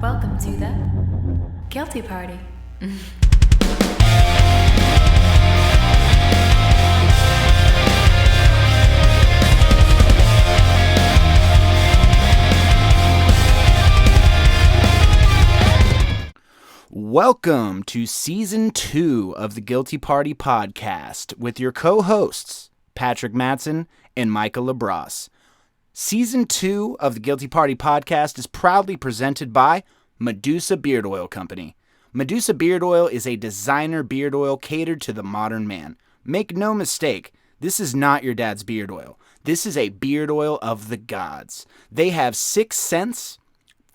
Welcome to the Guilty Party. Welcome to Season 2 of the Guilty Party podcast with your co-hosts, Patrick Madsen and Micah Labrosse. Season 2 of the Guilty Party podcast is proudly presented by Medusa Beard Oil Company. Medusa Beard Oil is a designer beard oil catered to the modern man. Make no mistake, this is not your dad's beard oil. This is a beard oil of the gods. They have 6 scents,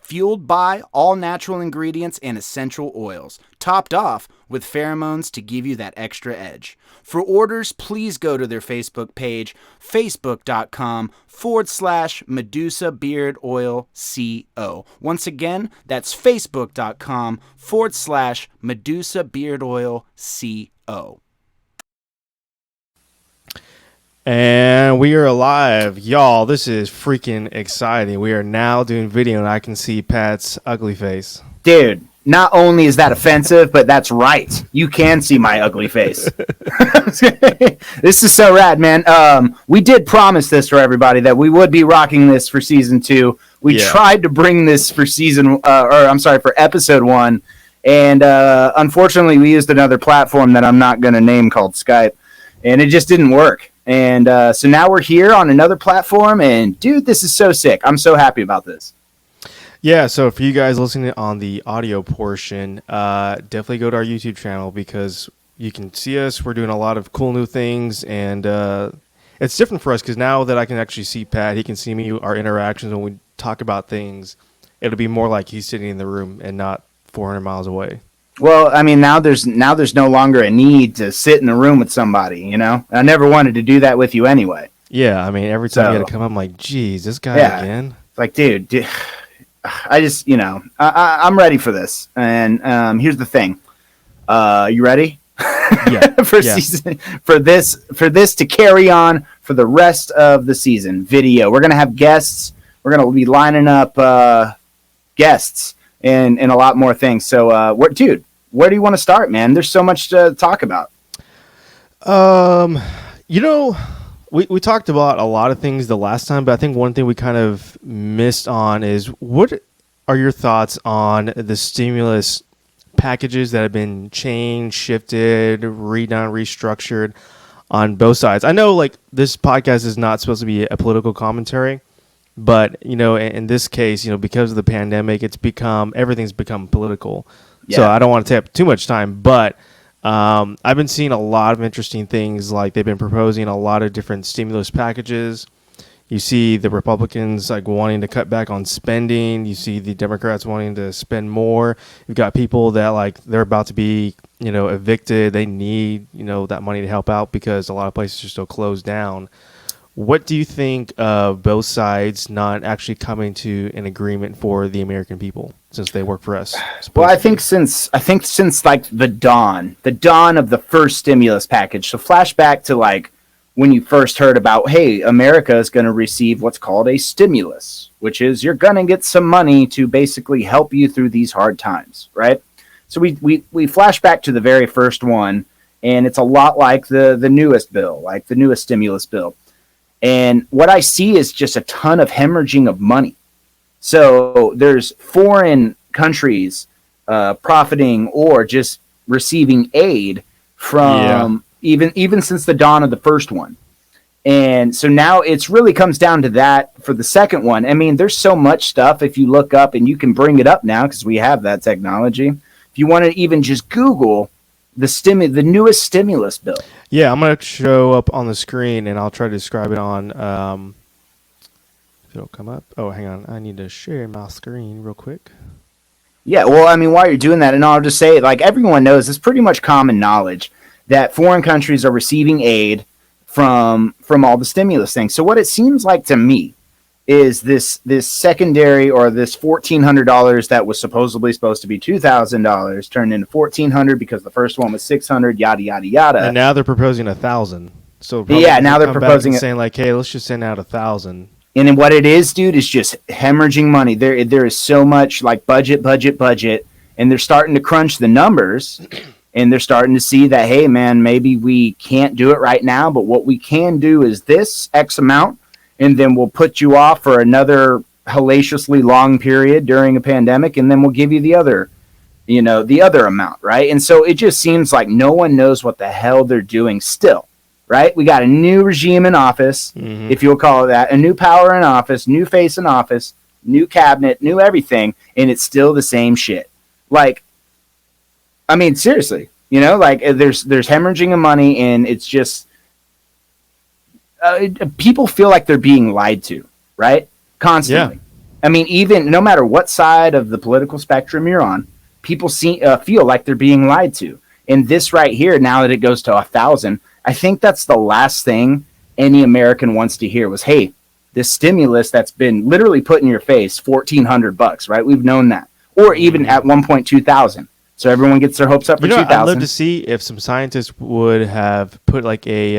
fueled by all natural ingredients and essential oils, topped off with pheromones to give you that extra edge. For orders, please go to their Facebook page, facebook.com/Medusa Beard Oil CO. Once again, that's facebook.com/Medusa Beard Oil CO. And we are alive. Y'all, this is freaking exciting. We are now doing video, and I can see Pat's ugly face. Dude, not only is that offensive, but that's right. You can see my ugly face. This is so rad, man. We did promise this for everybody that we would be rocking this for Season 2. We tried to bring this for for Episode 1, and unfortunately we used another platform that I'm not going to name called Skype, and it just didn't work. And so now we're here on another platform, and dude, this is so sick. I'm so happy about this. Yeah, so for you guys listening on the audio portion, definitely go to our YouTube channel because you can see us. We're doing a lot of cool new things, and it's different for us because now that I can actually see Pat, he can see me, our interactions when we talk about things. It'll be more like he's sitting in the room and not 400 miles away. Well, I mean, now there's no longer a need to sit in a room with somebody, you know? I never wanted to do that with you anyway. Yeah, I mean, every time you got to come up, I'm like, geez, this guy again? It's like, dude, I just, I'm ready for this. And here's the thing. You ready? Yeah. for this to carry on for the rest of the season. Video. We're going to have guests. We're going to be lining up guests and a lot more things. So, where do you want to start, man? There's so much to talk about. We talked about a lot of things the last time, but I think one thing we kind of missed on is what are your thoughts on the stimulus packages that have been changed, shifted, redone, restructured on both sides? I know like this podcast is not supposed to be a political commentary, but in this case, because of the pandemic, everything's become political. Yeah. So I don't want to take up too much time, but I've been seeing a lot of interesting things. Like they've been proposing a lot of different stimulus packages. You see the Republicans like wanting to cut back on spending. You see the Democrats wanting to spend more. You've got people that like they're about to be, evicted. They need, that money to help out because a lot of places are still closed down. What do you think of both sides not actually coming to an agreement for the American people since they work for us? Well, I think since like the dawn of the first stimulus package. So flashback to like when you first heard about, hey, America is going to receive what's called a stimulus, which is you're going to get some money to basically help you through these hard times, right? So we flash back to the very first one, and it's a lot like the newest bill, like the newest stimulus bill. And what I see is just a ton of hemorrhaging of money. So there's foreign countries profiting or just receiving aid from even since the dawn of the first one. And so now it's really comes down to that for the second one. I mean, there's so much stuff if you look up, and you can bring it up now because we have that technology. If you want to even just Google the newest stimulus bill. Yeah, I'm going to show up on the screen, and I'll try to describe it on if it'll come up. Oh, hang on. I need to share my screen real quick. Yeah, well, I mean, while you're doing that, and I'll just say, like, everyone knows, it's pretty much common knowledge that foreign countries are receiving aid from all the stimulus things. So what it seems like to me is this secondary, or this $1,400 that was supposed to be $2,000 turned into $1,400 because the first one was $600, yada yada yada. And now they're proposing $1,000. So yeah, now they're proposing saying like, hey, let's just send out $1,000. And then what it is, dude, is just hemorrhaging money. There is so much like budget, and they're starting to crunch the numbers, and they're starting to see that, hey, man, maybe we can't do it right now, but what we can do is this X amount, and then we'll put you off for another hellaciously long period during a pandemic, and then we'll give you the other, the other amount, right? And so it just seems like no one knows what the hell they're doing still. Right? We got a new regime in office, if you'll call it that, a new power in office, new face in office, new cabinet, new everything, and it's still the same shit. Like, I mean, seriously, like there's hemorrhaging of money, and it's just people feel like they're being lied to, right? Constantly. Yeah. I mean, even no matter what side of the political spectrum you're on, people feel like they're being lied to. And this right here, now that it goes to 1,000. I think that's the last thing any American wants to hear was, hey, this stimulus that's been literally put in your face, $1,400, right? We've known that. Or even at 1,200. So everyone gets their hopes up for 2,000. I'd love to see if some scientists would have put like a,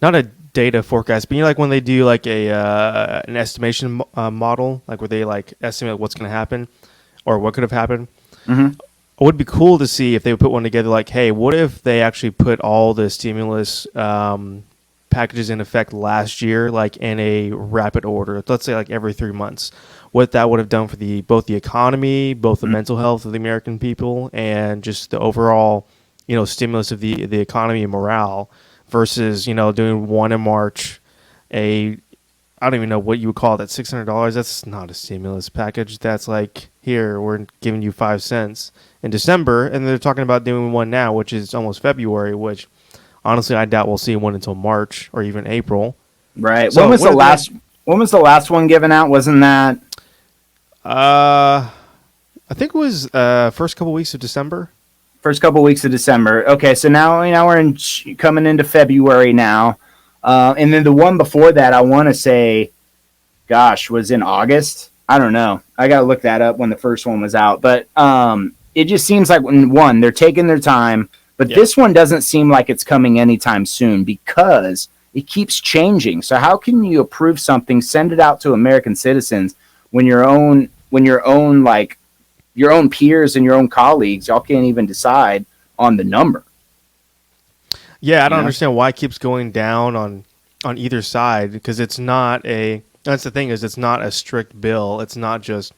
not a data forecast, but like when they do like an estimation model, like where they like estimate what's going to happen or what could have happened. Mm-hmm. It would be cool to see if they would put one together like, hey, what if they actually put all the stimulus packages in effect last year, like in a rapid order, let's say like every 3 months, what that would have done for both the economy, both the mental health of the American people, and just the overall, stimulus of the economy and morale versus, doing one in March, I don't even know what you would call that, $600. That's not a stimulus package. That's like, here, we're giving you 5 cents in December, and they're talking about doing one now, which is almost February, which honestly I doubt we'll see one until March or even April. Right. So when was the last one given out? Wasn't that I think it was first couple weeks of December. First couple weeks of December. Okay, so now we're coming into February now. And then the one before that, I want to say, was in August. I don't know. I got to look that up when the first one was out. But it just seems like, one, they're taking their time. But this one doesn't seem like it's coming anytime soon because it keeps changing. So how can you approve something, send it out to American citizens when your own peers and your own colleagues, y'all can't even decide on the number? Yeah, I don't understand why it keeps going down on either side, because it's not that's the thing, is it's not a strict bill. It's not just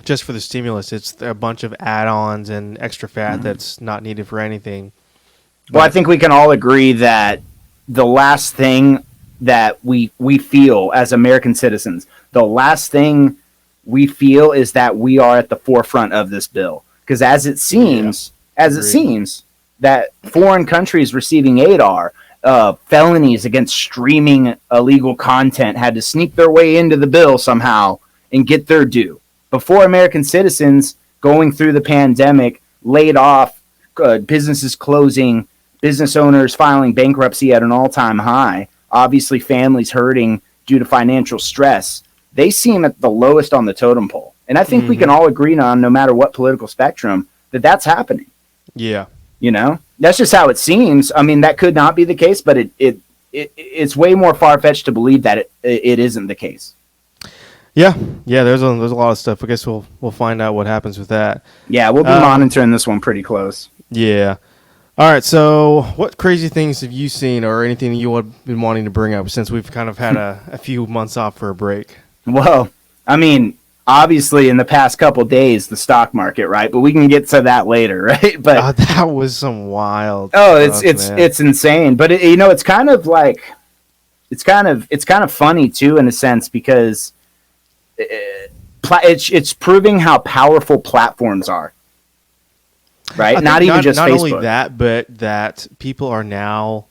for the stimulus. It's a bunch of add-ons and extra fat that's not needed for anything. Well, I think we can all agree that the last thing that we feel as American citizens, the last thing we feel is that we are at the forefront of this bill. Because as it seems that foreign countries receiving aid are felonies against streaming illegal content had to sneak their way into the bill somehow and get their due. Before American citizens going through the pandemic, laid off, businesses closing, business owners filing bankruptcy at an all-time high, obviously families hurting due to financial stress, they seem at the lowest on the totem pole. And I think we can all agree on, no matter what political spectrum, that that's happening. Yeah. That's just how it seems. I mean, that could not be the case, but it's way more far-fetched to believe that it isn't the case. Yeah. There's a lot of stuff. I guess we'll find out what happens with that. Yeah, we'll be monitoring this one pretty close. Yeah. All right. So, what crazy things have you seen, or anything you have been wanting to bring up since we've kind of had a few months off for a break? Well, I mean, obviously in the past couple days, the stock market, right? But we can get to that later, right? But that was some wild. Oh, stuff, it's insane. But it's kind of like it's kind of funny too, in a sense, because it's proving how powerful platforms are. Right? Not just Facebook. Not only that, but that people are now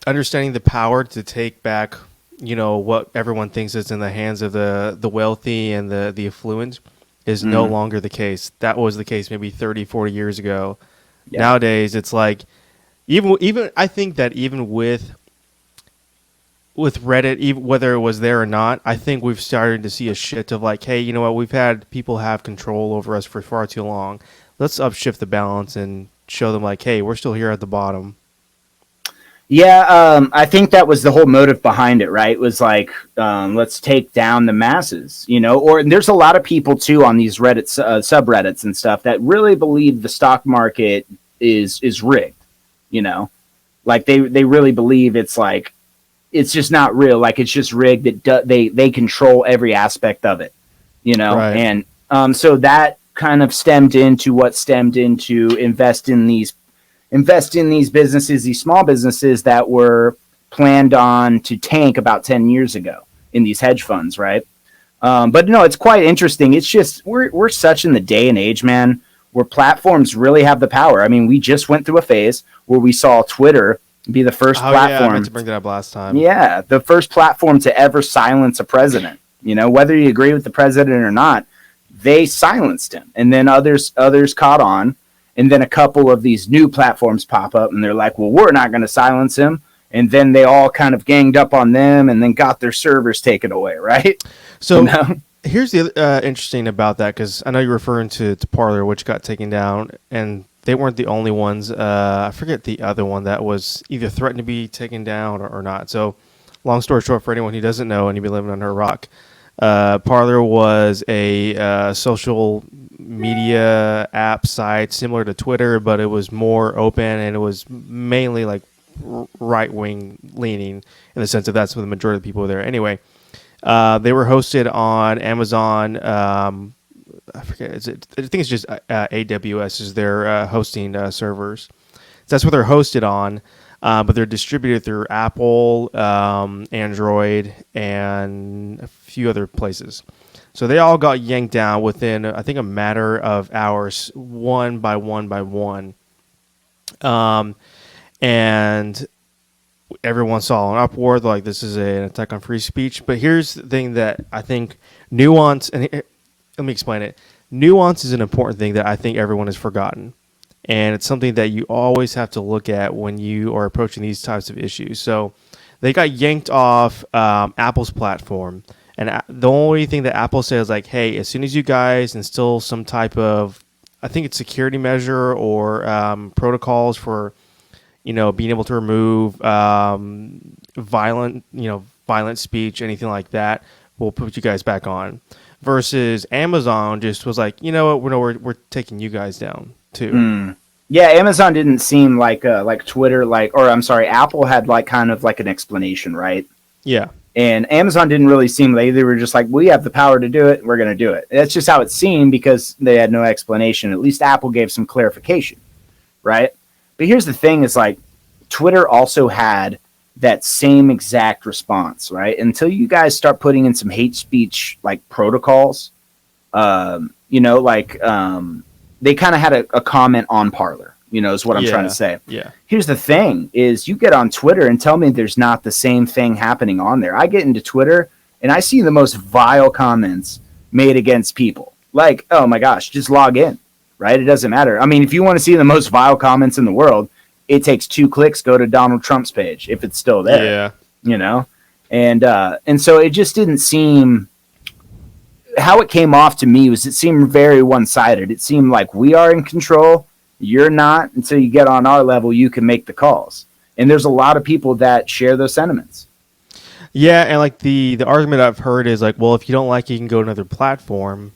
understanding the power to take back, what everyone thinks is in the hands of the wealthy and the affluent is no longer the case. That was the case maybe 30, 40 years ago. Yeah. Nowadays, it's like, even I think that even with Reddit, even whether it was there or not, I think we've started to see a shift of like, hey, you know what? We've had people have control over us for far too long. Let's upshift the balance and show them like, hey, we're still here at the bottom. Yeah, I think that was the whole motive behind it, right? Was like, let's take down the masses, you know. Or there's a lot of people too on these Reddit subreddits and stuff that really believe the stock market is rigged, you know. Like they really believe it's like it's just not real. Like it's just rigged. They control every aspect of it, you know. Right. And so that kind of stemmed into what stemmed into invest in these businesses, these small businesses that were planned on to tank about 10 years ago in these hedge funds, right? But no, it's quite interesting. It's just we're such in the day and age, man, where platforms really have the power. I mean, we just went through a phase where we saw Twitter be the first Yeah, I platform. meant to bring that up last time. Yeah, the first platform to ever silence a president. You know, whether you agree with the president or not, they silenced him, and then others caught on, and then a couple of these new platforms pop up, and they're like, "Well, we're not going to silence him." And then they all kind of ganged up on them, and then got their servers taken away, right? So You know? here's the interesting about that, because I know you're referring to Parler, which got taken down, and they weren't the only ones. I forget the other one that was either threatened to be taken down or not. So long story short, for anyone who doesn't know and you've been living under a rock, Parler was a social media app site similar to Twitter, but it was more open and it was mainly like right wing leaning in the sense that that's where the majority of the people were there. Anyway, they were hosted on Amazon. I forget. I think it's just AWS is their hosting servers. So that's what they're hosted on, but they're distributed through Apple, Android, and a few other places. So they all got yanked down within, I think, a matter of hours, one by one by one. And everyone saw an uproar, like this is an attack on free speech. But here's the thing that I think nuance, and let me explain it. Nuance is an important thing that I think everyone has forgotten. And it's something that you always have to look at when you are approaching these types of issues. So they got yanked off Apple's platform. And the only thing that Apple says, like, hey, as soon as you guys instill some type of, I think it's security measure or protocols for, being able to remove violent speech, anything like that, we'll put you guys back on. Versus Amazon just was like, you know what, we're taking you guys down too. Yeah, Amazon didn't seem like Twitter, Apple had like kind of like an explanation, right? Yeah. And Amazon didn't really seem like they were just like, we have the power to do it, we're going to do it. That's just how it seemed because they had no explanation. At least Apple gave some clarification, right? But here's the thing is like Twitter also had that same exact response, right? Until you guys start putting in some hate speech like protocols, they kind of had a comment on Parler, is what I'm trying to say. Yeah. Here's the thing is you get on Twitter and tell me there's not the same thing happening on there. I get into Twitter and I see the most vile comments made against people. Like, oh my gosh, just log in, right? It doesn't matter. I mean, if you want to see the most vile comments in the world, it takes 2 clicks, go to Donald Trump's page if it's still there. Yeah. And so it just didn't seem, how it came off to me was it seemed very one-sided. It seemed like we are in control, you're not. Until you get on our level, you can make the calls. And there's a lot of people that share those sentiments. Yeah, and like the argument I've heard is like, well, if you don't like it, you can go to another platform.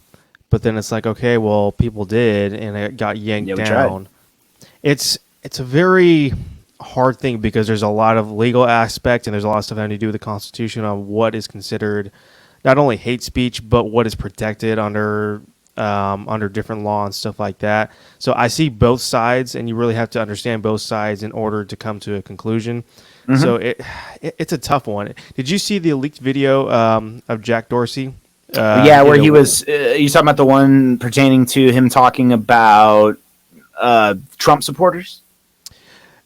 But then it's like, okay, well, people did, and it got yanked down. It's a very hard thing because there's a lot of legal aspect and there's a lot of stuff having to do with the Constitution on what is considered not only hate speech, but what is protected under different law and stuff like that. So I see both sides, and you really have to understand both sides in order to come to a conclusion. Mm-hmm. So it's a tough one. Did you see the leaked video of Jack Dorsey? Where he was, you talking about the one pertaining to him talking about Trump supporters?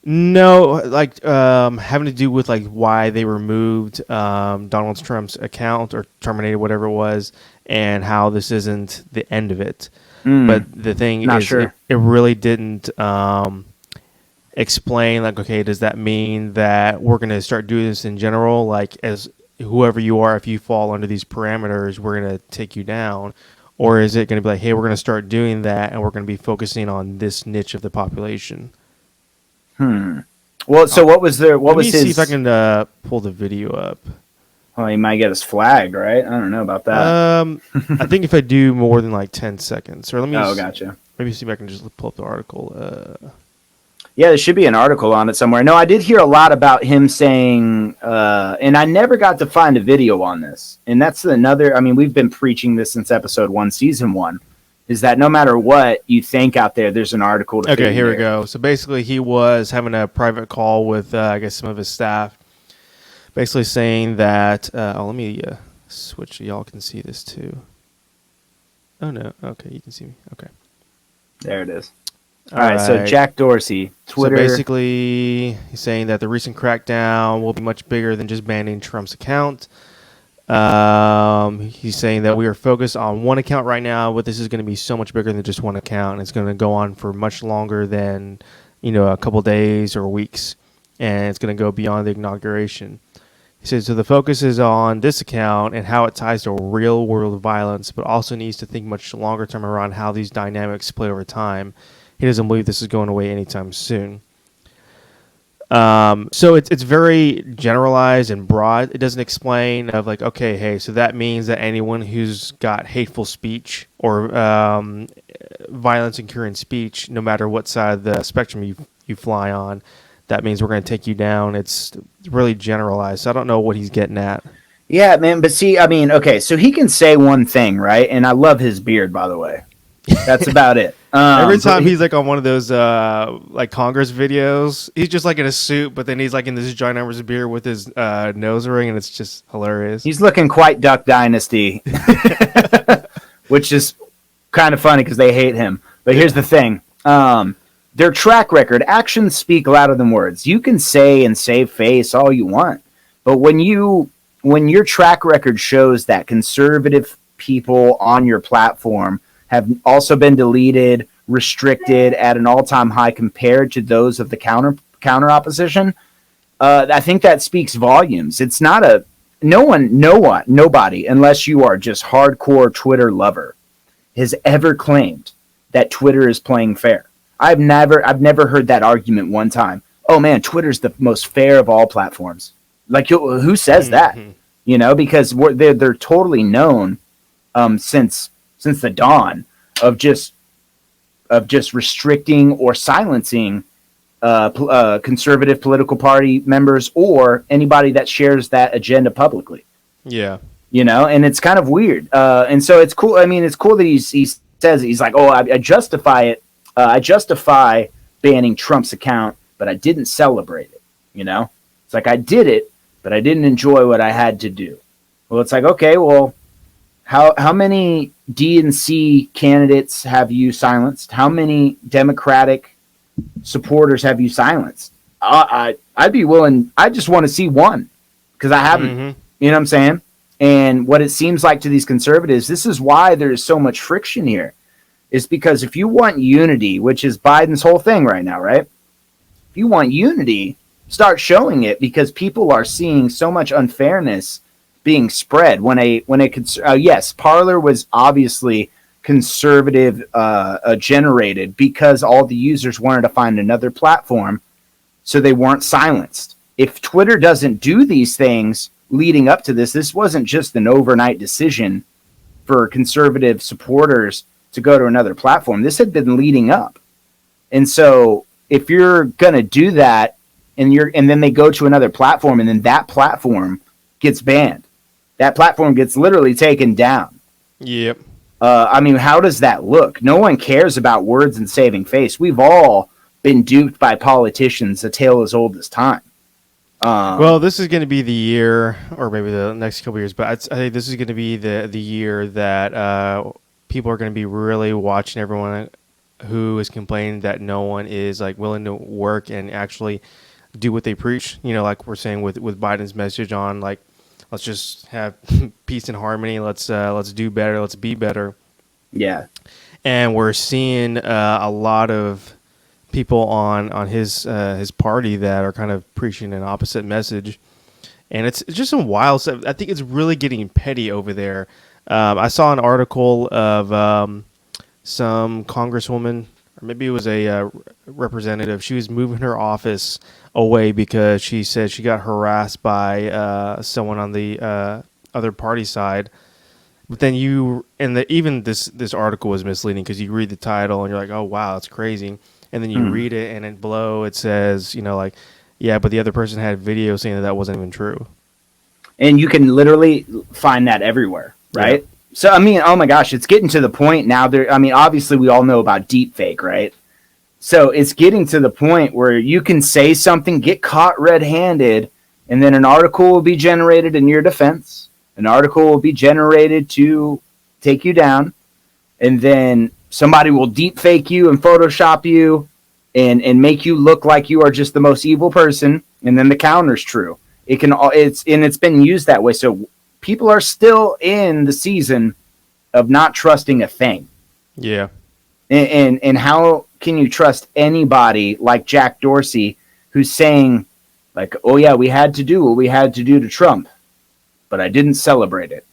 No, like having to do with like why they removed Donald Trump's account or terminated whatever it was, and how this isn't the end of it. But the thing is, sure. it really didn't explain like, okay, does that mean that we're going to start doing this in general? Like, as whoever you are, if you fall under these parameters, we're going to take you down. Or is it going to be like, hey, we're going to start doing that, and we're going to be focusing on this niche of the population? Well, so what was there? What Let was me his? see if I can pull the video up. Well, he might get us flagged, right? I don't know about that. I think if I do more than like 10 seconds, or let me. Oh, gotcha. Maybe see if I can just pull up the article. Yeah, there should be an article on it somewhere. No, I did hear a lot about him saying, and I never got to find a video on this. And that's another. I mean, we've been preaching this since episode 1, season 1. Is that no matter what you think out there, there's an article to Okay, here we there. go. So basically, he was having a private call with, I guess, some of his staff, basically saying that. Let me switch so y'all can see this too. Oh no. Okay, you can see me. Okay. There it is. All right. So Jack Dorsey, Twitter. So basically, he's saying that the recent crackdown will be much bigger than just banning Trump's account. He's saying that we are focused on one account right now, but this is going to be so much bigger than just one account. And it's going to go on for much longer than, a couple days or weeks. And it's going to go beyond the inauguration. He says, so the focus is on this account and how it ties to real world violence, but also needs to think much longer term around how these dynamics play over time. He doesn't believe this is going away anytime soon. So it's very generalized and broad. It doesn't explain of like, okay, hey, so that means that anyone who's got hateful speech or violence incurring speech, no matter what side of the spectrum you fly on, that means we're going to take you down. It's really generalized. So I don't know what he's getting at. Yeah, man. But see, I mean, okay, so he can say one thing, right? And I love his beard, by the way. That's about it. Every time he's like on one of those like Congress videos, he's just like in a suit, but then he's like in this ginormous beard with his nose ring, and it's just hilarious. He's looking quite Duck Dynasty, which is kind of funny because they hate him. But here's the thing. Their track record, actions speak louder than words. You can say and save face all you want, but when your track record shows that conservative people on your platform have also been deleted, restricted at an all-time high compared to those of the counter opposition, I think that speaks volumes. It's not nobody, unless you are just hardcore Twitter lover, has ever claimed that Twitter is playing fair. I've never heard that argument one time. Oh man, Twitter's the most fair of all platforms. Like who says that? Because they're totally known since the dawn of just restricting or silencing conservative political party members or anybody that shares that agenda publicly. Yeah. And it's kind of weird. And so it's cool. I mean, it's cool that he says he's like, oh, I justify it. I justify banning Trump's account, but I didn't celebrate it. It's like I did it, but I didn't enjoy what I had to do. Well, it's like, okay, well, how many DNC candidates have you silenced? How many Democratic supporters have you silenced? I'd be willing. I just want to see one because I haven't. You know what I'm saying? And what it seems like to these conservatives, this is why there's so much friction here, is because if you want unity, which is Biden's whole thing right now, right? If you want unity, start showing it because people are seeing so much unfairness being spread yes, Parler was obviously conservative generated because all the users wanted to find another platform so they weren't silenced. If Twitter doesn't do these things leading up to this wasn't just an overnight decision for conservative supporters to go to another platform. This had been leading up. And so if you're going to do that and then they go to another platform and then that platform gets banned, that platform gets literally taken down. Yep. I mean, how does that look? No one cares about words and saving face. We've all been duped by politicians, a tale as old as time. Well, this is going to be the year, or maybe the next couple of years, but I think this is going to be the year that people are going to be really watching everyone who is complaining that no one is like willing to work and actually do what they preach. Like we're saying with Biden's message on like, let's just have peace and harmony. Let's do better. Let's be better. Yeah. And we're seeing a lot of people on his party that are kind of preaching an opposite message, and it's just some wild stuff. I think it's really getting petty over there. I saw an article of some congresswoman or maybe it was a representative. She was moving her office away because she said she got harassed by someone on the other party side. But then even this article was misleading because you read the title and you're like, oh wow, that's crazy. And then you read it and then below it says, like, yeah, but the other person had video saying that wasn't even true. And you can literally find that everywhere, right? Yeah. So, I mean, oh my gosh, it's getting to the point now. Obviously we all know about deepfake, right? So it's getting to the point where you can say something, get caught red-handed, and then an article will be generated in your defense. An article will be generated to take you down, and then somebody will deepfake you and Photoshop you and make you look like you are just the most evil person, and then the counter's true. It's been used that way. So people are still in the season of not trusting a thing. Yeah. And how can you trust anybody like Jack Dorsey who's saying, like, oh yeah, we had to do what we had to do to Trump, but I didn't celebrate it.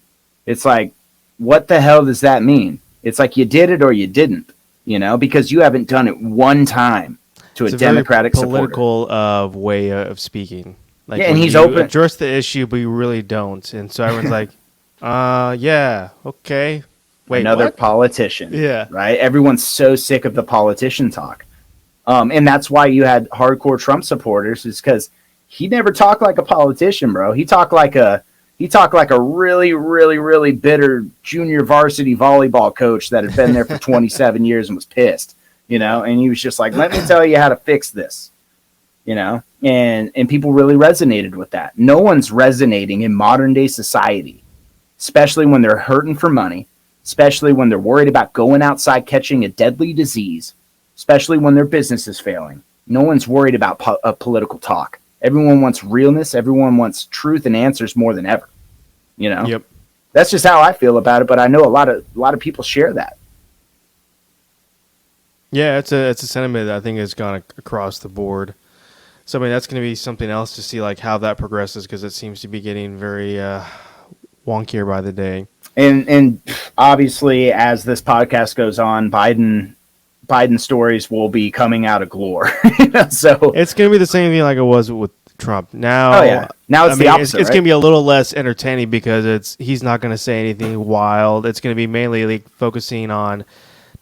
It's like, what the hell does that mean? It's like you did it or you didn't, because you haven't done it one time to a Democratic political supporter. Way of speaking. Like, yeah, and he's open. Address the issue, but you really don't. And so everyone's like, yeah, okay. Wait, another what? Politician. Yeah. Right? Everyone's so sick of the politician talk. And that's why you had hardcore Trump supporters, is because he never talked like a politician, bro. He talked like a really, really, really bitter junior varsity volleyball coach that had been there for 27 years and was pissed, and he was just like, let me tell you how to fix this, and people really resonated with that. No one's resonating in modern day society, especially when they're hurting for money, especially when they're worried about going outside catching a deadly disease, especially when their business is failing. No one's worried about political talk. Everyone wants realness. Everyone wants truth and answers more than ever. Yep. That's just how I feel about it. But I know a lot of people share that. Yeah, it's a sentiment that I think has gone across the board. So I mean, that's going to be something else to see, like how that progresses, because it seems to be getting very wonkier by the day. And obviously, as this podcast goes on, Biden stories will be coming out of galore. So it's going to be the same thing like it was with Trump. Now, oh yeah, now it's the opposite. It's going to be a little less entertaining because he's not going to say anything wild. It's going to be mainly like focusing on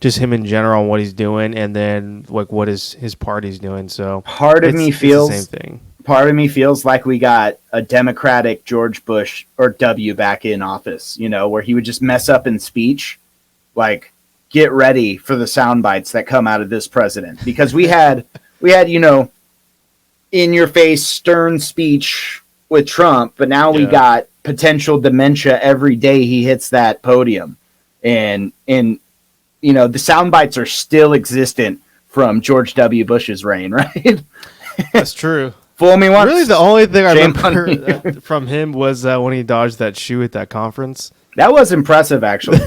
just him in general and what he's doing, and then like what his party's doing. So part of me feels the same thing. Part of me feels like we got a Democratic George Bush or W back in office, where he would just mess up in speech, like. Get ready for the sound bites that come out of this president, because we had in your face stern speech with Trump, but now we got potential dementia every day he hits that podium, and the sound bites are still existent from George W. Bush's reign, right? That's true. Fool me once. Really, the only thing I remember from him was when he dodged that shoe at that conference. That was impressive, actually.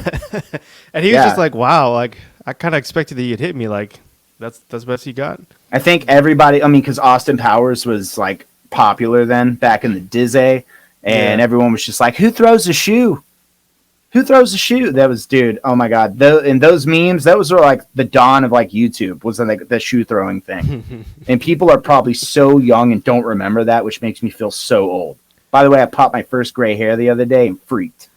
And he was just like, wow, like, I kind of expected that you'd hit me. Like, that's the best you got. I think everybody, because Austin Powers was, like, popular then, back in the Dizzy, and everyone was just like, who throws a shoe? Who throws a shoe? That was, dude, oh my God. And those memes, that was like the dawn of, like, YouTube, was like the shoe throwing thing. And people are probably so young and don't remember that, which makes me feel so old. By the way, I popped my first gray hair the other day and freaked.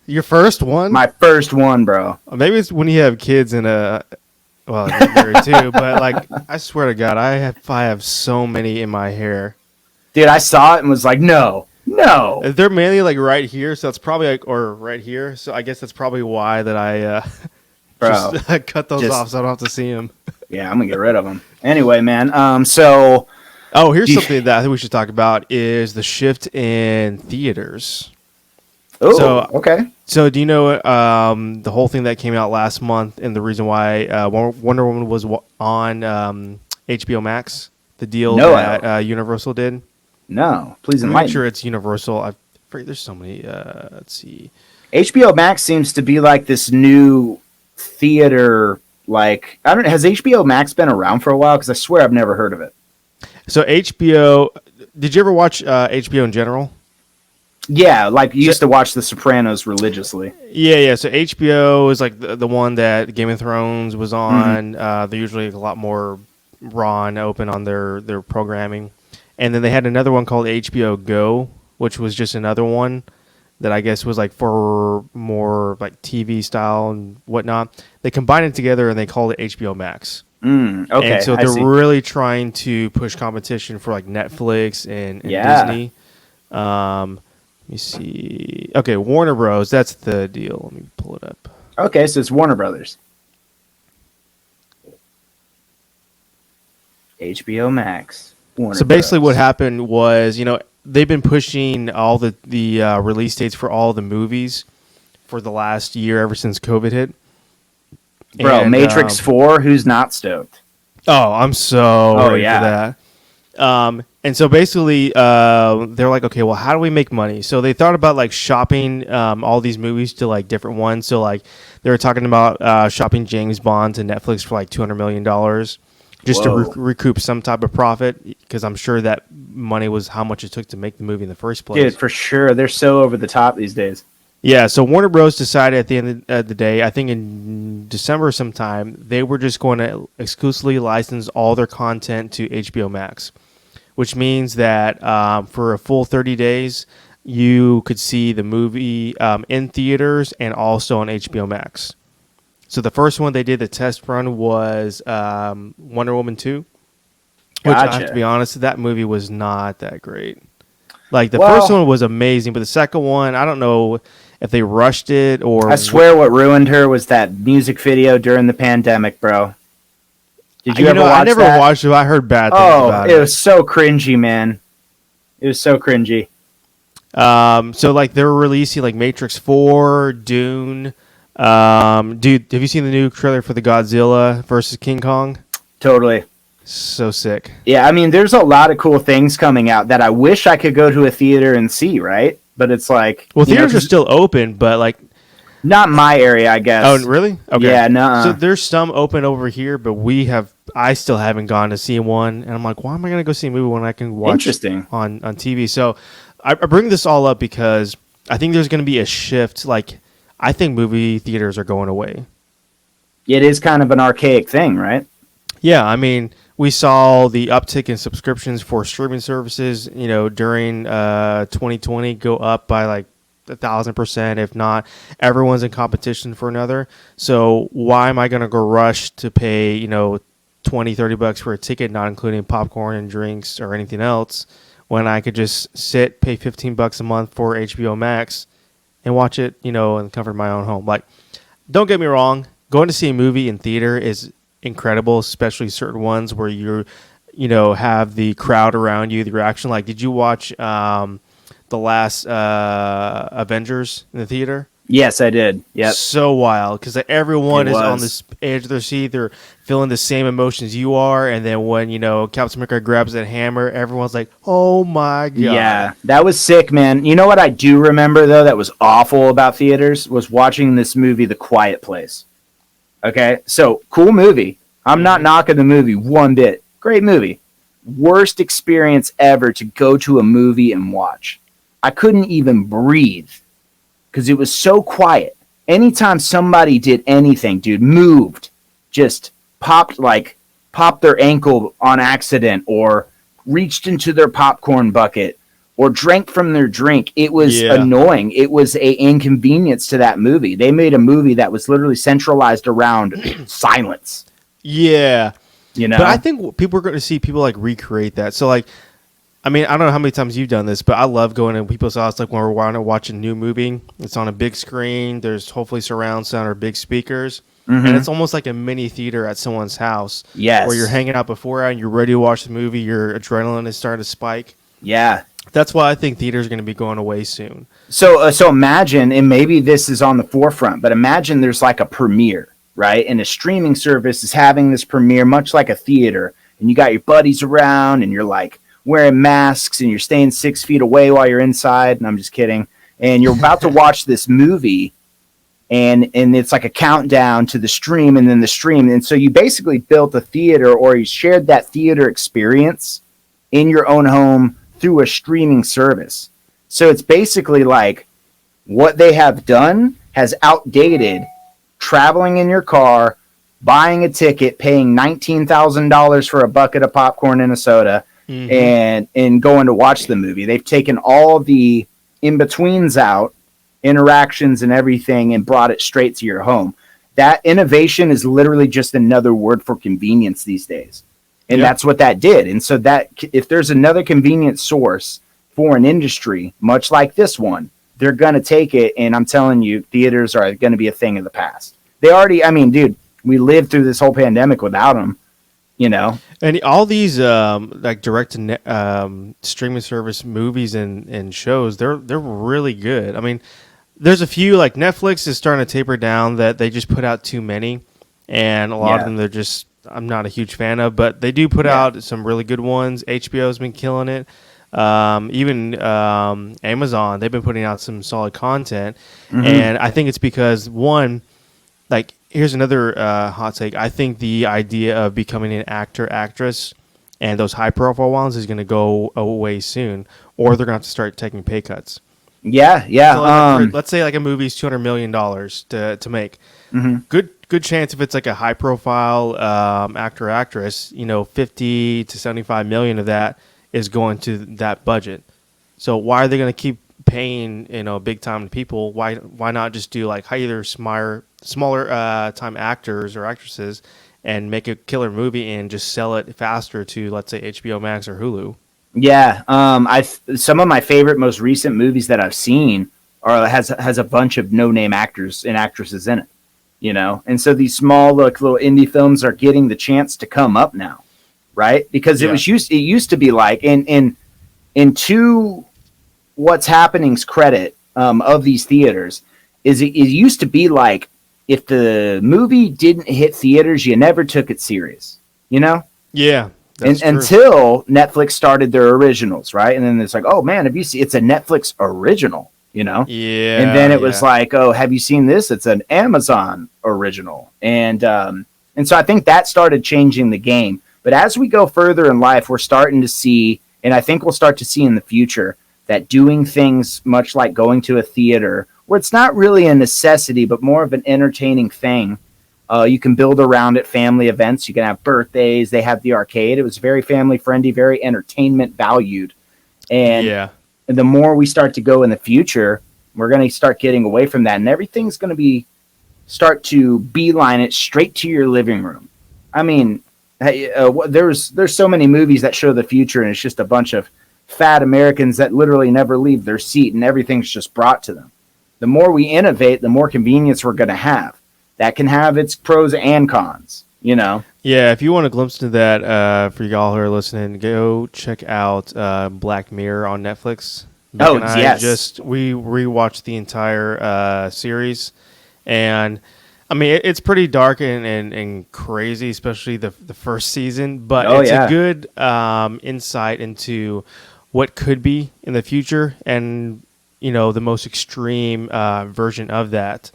Your first one? My first one, bro. Maybe it's when you have kids and well, you're married too. But like, I swear to God, I have so many in my hair. Dude, I saw it and was like, no. They're mainly like right here, so it's probably like, or right here. So I guess that's probably why that I just cut those off, so I don't have to see them. Yeah, I'm gonna get rid of them. Anyway, man. So. Oh, here's something that I think we should talk about is the shift in theaters. Oh, okay. So do you know the whole thing that came out last month and the reason why Wonder Woman was on HBO Max? The deal that Universal did? No, please enlighten. I'm not sure it's Universal. I forget. There's so many. Let's see. HBO Max seems to be like this new theater. Like, I don't. Has HBO Max been around for a while? Because I swear I've never heard of it. So HBO. Did you ever watch HBO in general? Yeah, like you used to watch The Sopranos religiously. Yeah. So HBO is like the one that Game of Thrones was on. They're usually a lot more raw and open on their programming. And then they had another one called HBO Go, which was just another one that I guess was like for more like TV style and whatnot. They combined it together and they called it HBO Max. Okay, And so I they're see. really trying to push competition for like Netflix and Yeah. Disney. Let me see. Okay, Warner Bros. That's the deal. Let me pull it up. Okay, so it's Warner Brothers. HBO Max. Warner So basically, Bros. what happened was, they've been pushing all the release dates for all the movies for the last year, ever since COVID hit. Bro, And, Matrix 4, who's not stoked? Oh, I'm so ready for that. And so basically, they're like, okay, well, how do we make money? So they thought about like shopping all these movies to like different ones. So like they were talking about shopping James Bond to Netflix for like $200 million just to recoup some type of profit, because I'm sure that money was how much it took to make the movie in the first place. Dude, for sure. They're so over the top these days. Yeah, so Warner Bros. Decided at the end of the day, I think in December sometime, they were just going to exclusively license all their content to HBO Max, which means that for a full 30 days, you could see the movie in theaters and also on HBO Max. So the first one they did, the test run, was Wonder Woman 2, which I have to be honest, that movie was not that great. Like the first one was amazing, but the second one, I don't know if they rushed it or... I swear what ruined her was that music video during the pandemic, bro. Did you ever watch that? I never watched it. I heard bad things about it. It was so cringy, man. It was so cringy. So like they're releasing like Matrix 4, Dune. Dude, have you seen the new trailer for the Godzilla versus King Kong? Totally. So sick. Yeah, I mean, there's a lot of cool things coming out that I wish I could go to a theater and see, right? But it's like... Well, theaters are still open, but like... Not in my area, I guess. Oh, really? Okay. Yeah, no. So there's some open over here, but I still haven't gone to see one. And I'm like, why am I going to go see a movie when I can watch on TV? So I bring this all up because I think there's going to be a shift. Like, I think movie theaters are going away. It is kind of an archaic thing, right? Yeah, I mean, we saw the uptick in subscriptions for streaming services, during 2020 go up by like 1,000%. If not, everyone's in competition for another. So why am I going to go rush to pay, $20-30 for a ticket, not including popcorn and drinks or anything else, when I could just pay $15 a month for HBO Max and watch it, in the comfort of my own home? Like, don't get me wrong, going to see a movie in theater is incredible, especially certain ones where you're, have the crowd around you, the reaction. Like, did you watch the last Avengers in the theater? Yes, I did. Yep. So wild, because everyone is on this edge of their seat. They're feeling the same emotions you are, and then when Captain America grabs that hammer, everyone's like, "Oh my god!" Yeah, that was sick, man. You know what I do remember though that was awful about theaters was watching this movie, The Quiet Place. Okay, so cool movie. I'm not knocking the movie one bit. Great movie. Worst experience ever to go to a movie and watch. I couldn't even breathe because it was so quiet. Anytime somebody did anything, dude, moved, just popped their ankle on accident or reached into their popcorn bucket or drank from their drink, it was annoying. It was an inconvenience to that movie. They made a movie that was literally centralized around silence. Yeah. But I think people are going to see people like recreate that. So like, I mean, I don't know how many times you've done this, but I love going to people's house, like when we're wanting to watch a new movie. It's on a big screen. There's hopefully surround sound or big speakers. Mm-hmm. And it's almost like a mini theater at someone's house. Yes. Where you're hanging out before and you're ready to watch the movie. Your adrenaline is starting to spike. Yeah. That's why I think theaters are going to be going away soon. So imagine, and maybe this is on the forefront, but imagine there's like a premiere, right? And a streaming service is having this premiere, much like a theater. And you got your buddies around and you're like wearing masks and you're staying 6 feet away while you're inside. And I'm just kidding. And you're about to watch this movie and it's like a countdown to the stream and then the stream. And so you basically built a theater, or you shared that theater experience in your own home through a streaming service. So it's basically like what they have done has outdated traveling in your car, buying a ticket, paying $19,000 for a bucket of popcorn and a soda, and going to watch the movie. They've taken all the in-betweens out, interactions and everything, and brought it straight to your home. That innovation is literally just another word for convenience these days. And that's what that did. And so that if there's another convenient source for an industry, much like this one, they're going to take it. And I'm telling you, theaters are going to be a thing of the past. They already, I mean, dude, we lived through this whole pandemic without them, you know? And all these like direct to streaming service movies and shows, they're really good. I mean, there's a few, like Netflix is starting to taper down, that they just put out too many, and a lot of them they're just, I'm not a huge fan of, but they do put out some really good ones. HBO's been killing it. Even Amazon, they've been putting out some solid content, and I think it's because, one, like, here's another hot take. I think the idea of becoming an actor, actress, and those high-profile ones is going to go away soon, or they're going to have to start taking pay cuts. Yeah. So like, let's say like a movie's $200 million to make. Good chance if it's like a high-profile actor, actress, 50 to 75 million of that is going to that budget. So why are they going to keep paying big time people? Why not just do like either smaller time actors or actresses and make a killer movie and just sell it faster to, let's say, HBO Max or Hulu? Yeah, some of my favorite, most recent movies that I've seen has a bunch of no-name actors and actresses in it, and so these small little indie films are getting the chance to come up now, right? Because it used to be like in to what's happening's credit of these theaters is it used to be like if the movie didn't hit theaters, you never took it serious, Yeah. Until Netflix started their originals, right? And then it's like, oh man, have you seen? It's a Netflix original, Yeah. And then it was like, oh, have you seen this? It's an Amazon original, and so I think that started changing the game. But as we go further in life, we're starting to see, and I think we'll start to see in the future, that doing things much like going to a theater, where it's not really a necessity, but more of an entertaining thing. You can build around it family events. You can have birthdays. They have the arcade. It was very family friendly, very entertainment valued. And the more we start to go in the future, we're going to start getting away from that. And everything's going to start to beeline it straight to your living room. I mean, there's so many movies that show the future, and it's just a bunch of fat Americans that literally never leave their seat, and everything's just brought to them. The more we innovate, the more convenience we're going to have. That can have its pros and cons, Yeah, if you want a glimpse into that, for y'all who are listening, go check out Black Mirror on Netflix. Yes. We rewatched the entire series, and I mean it's pretty dark and crazy, especially the first season. But it's a good insight into what could be in the future, and the most extreme version of that.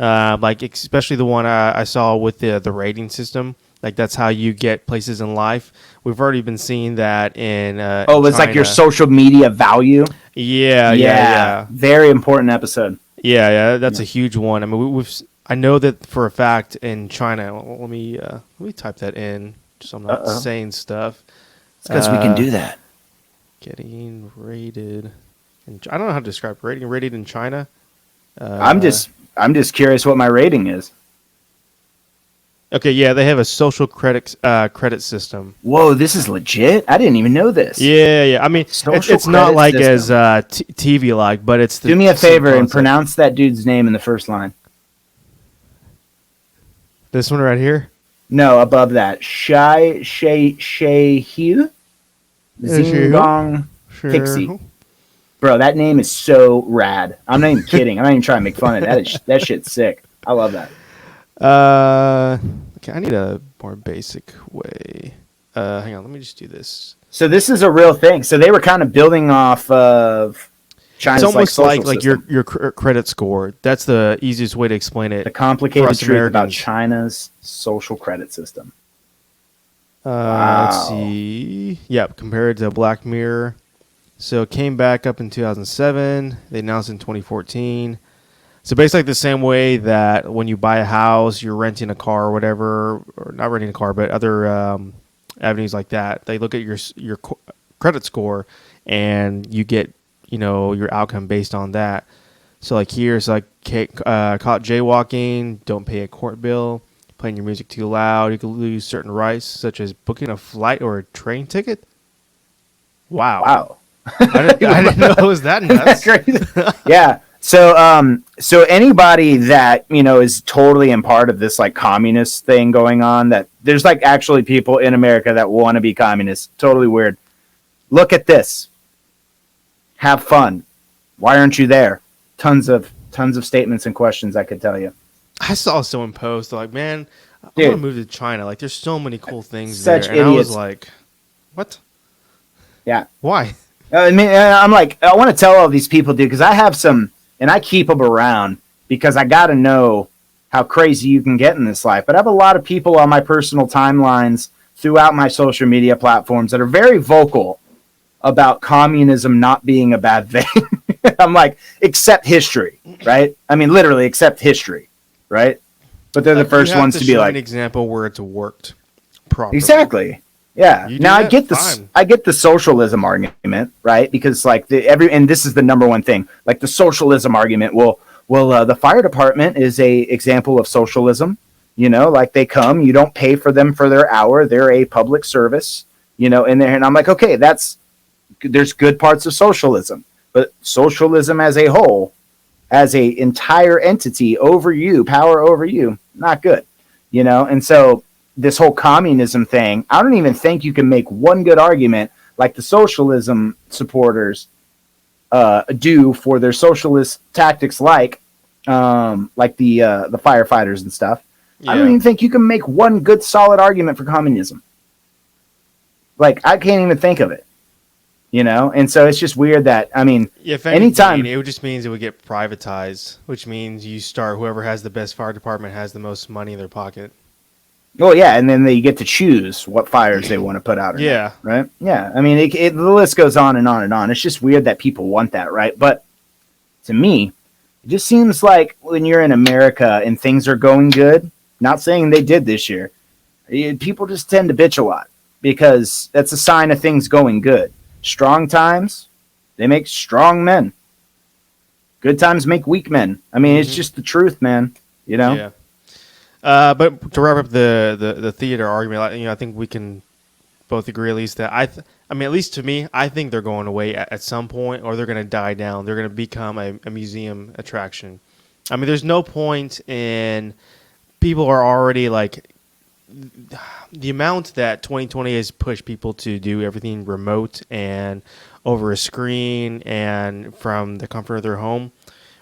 Like especially the one I saw with the rating system, like that's how you get places in life. We've already been seeing that in it's China. like your social media value. Yeah. Very important episode. Yeah, that's a huge one. I mean, I know that for a fact in China. Let me type that in, so I'm not saying stuff. It's because we can do that. Getting rated. I don't know how to describe rated in China. I'm just curious what my rating is. Okay, yeah, they have a social credit system. Whoa, this is legit? I didn't even know this. Yeah. I mean, it's not like system. As TV like, but it's do me a favor and pronounce that dude's name in the first line. This one right here? No, above that. Shai Hu Xingdong Pixie. Bro, that name is so rad. I'm not even kidding. I'm not even trying to make fun of that. That shit's sick. I love that. Okay, I need a more basic way. Hang on, let me just do this. So this is a real thing. So they were kind of building off of China's it's almost like your credit score. That's the easiest way to explain it. The complicated truth about China's social credit system. Let's see. Yeah, compared to Black Mirror. So it came back up in 2007. They announced in 2014. So basically the same way that when you buy a house, you're renting a car or whatever, or not renting a car, but other avenues like that. They look at your credit score, and you get your outcome based on that. So like here, it's like caught jaywalking, don't pay a court bill, playing your music too loud. You could lose certain rights, such as booking a flight or a train ticket. Wow. I didn't know it was that nuts. Crazy. Yeah. So anybody that is totally in part of this like communist thing going on, that there's like actually people in America that want to be communists. Totally weird. Look at this. Have fun. Why aren't you there? Tons of statements and questions I could tell you. I saw someone post like, "Man, I want to move to China. Like, there's so many cool things such there." And idiots. I was like, "What? Yeah. Why?" I mean, I'm like, I want to tell all these people, dude, because I have some, and I keep them around because I got to know how crazy you can get in this life. But I have a lot of people on my personal timelines throughout my social media platforms that are very vocal about communism not being a bad thing. I'm like, accept history, right? I mean, literally accept history, right? But they're the first ones to be like, an example where it's worked properly. Exactly. Yeah. Now I get the socialism argument, right? Because like and this is the number one thing, like the socialism argument. Well, the fire department is a example of socialism. Like they come, you don't pay for them for their hour. They're a public service, and I'm like, okay, there's good parts of socialism, but socialism as a whole, as a entire entity over you, power over you, not good, And so this whole communism thing, I don't even think you can make one good argument like the socialism supporters do for their socialist tactics, like the firefighters and stuff. Yeah. I don't even think you can make one good solid argument for communism. Like, I can't even think of it. And so it's just weird that, I mean, if anytime it just means it would get privatized, which means whoever has the best fire department has the most money in their pocket. Well, yeah, and then they get to choose what fires they want to put out. Yeah. Not, right? Yeah, I mean, the list goes on and on and on. It's just weird that people want that, right? But to me, it just seems like when you're in America and things are going good, not saying they did this year, people just tend to bitch a lot because that's a sign of things going good. Strong times, they make strong men. Good times make weak men. I mean, It's just the truth, man. Yeah. But to wrap up the theater argument, I think we can both agree at least that at least to me, I think they're going away at some point, or they're going to die down. They're going to become a museum attraction. I mean, there's no point in people are already like the amount that 2020 has pushed people to do everything remote and over a screen and from the comfort of their home.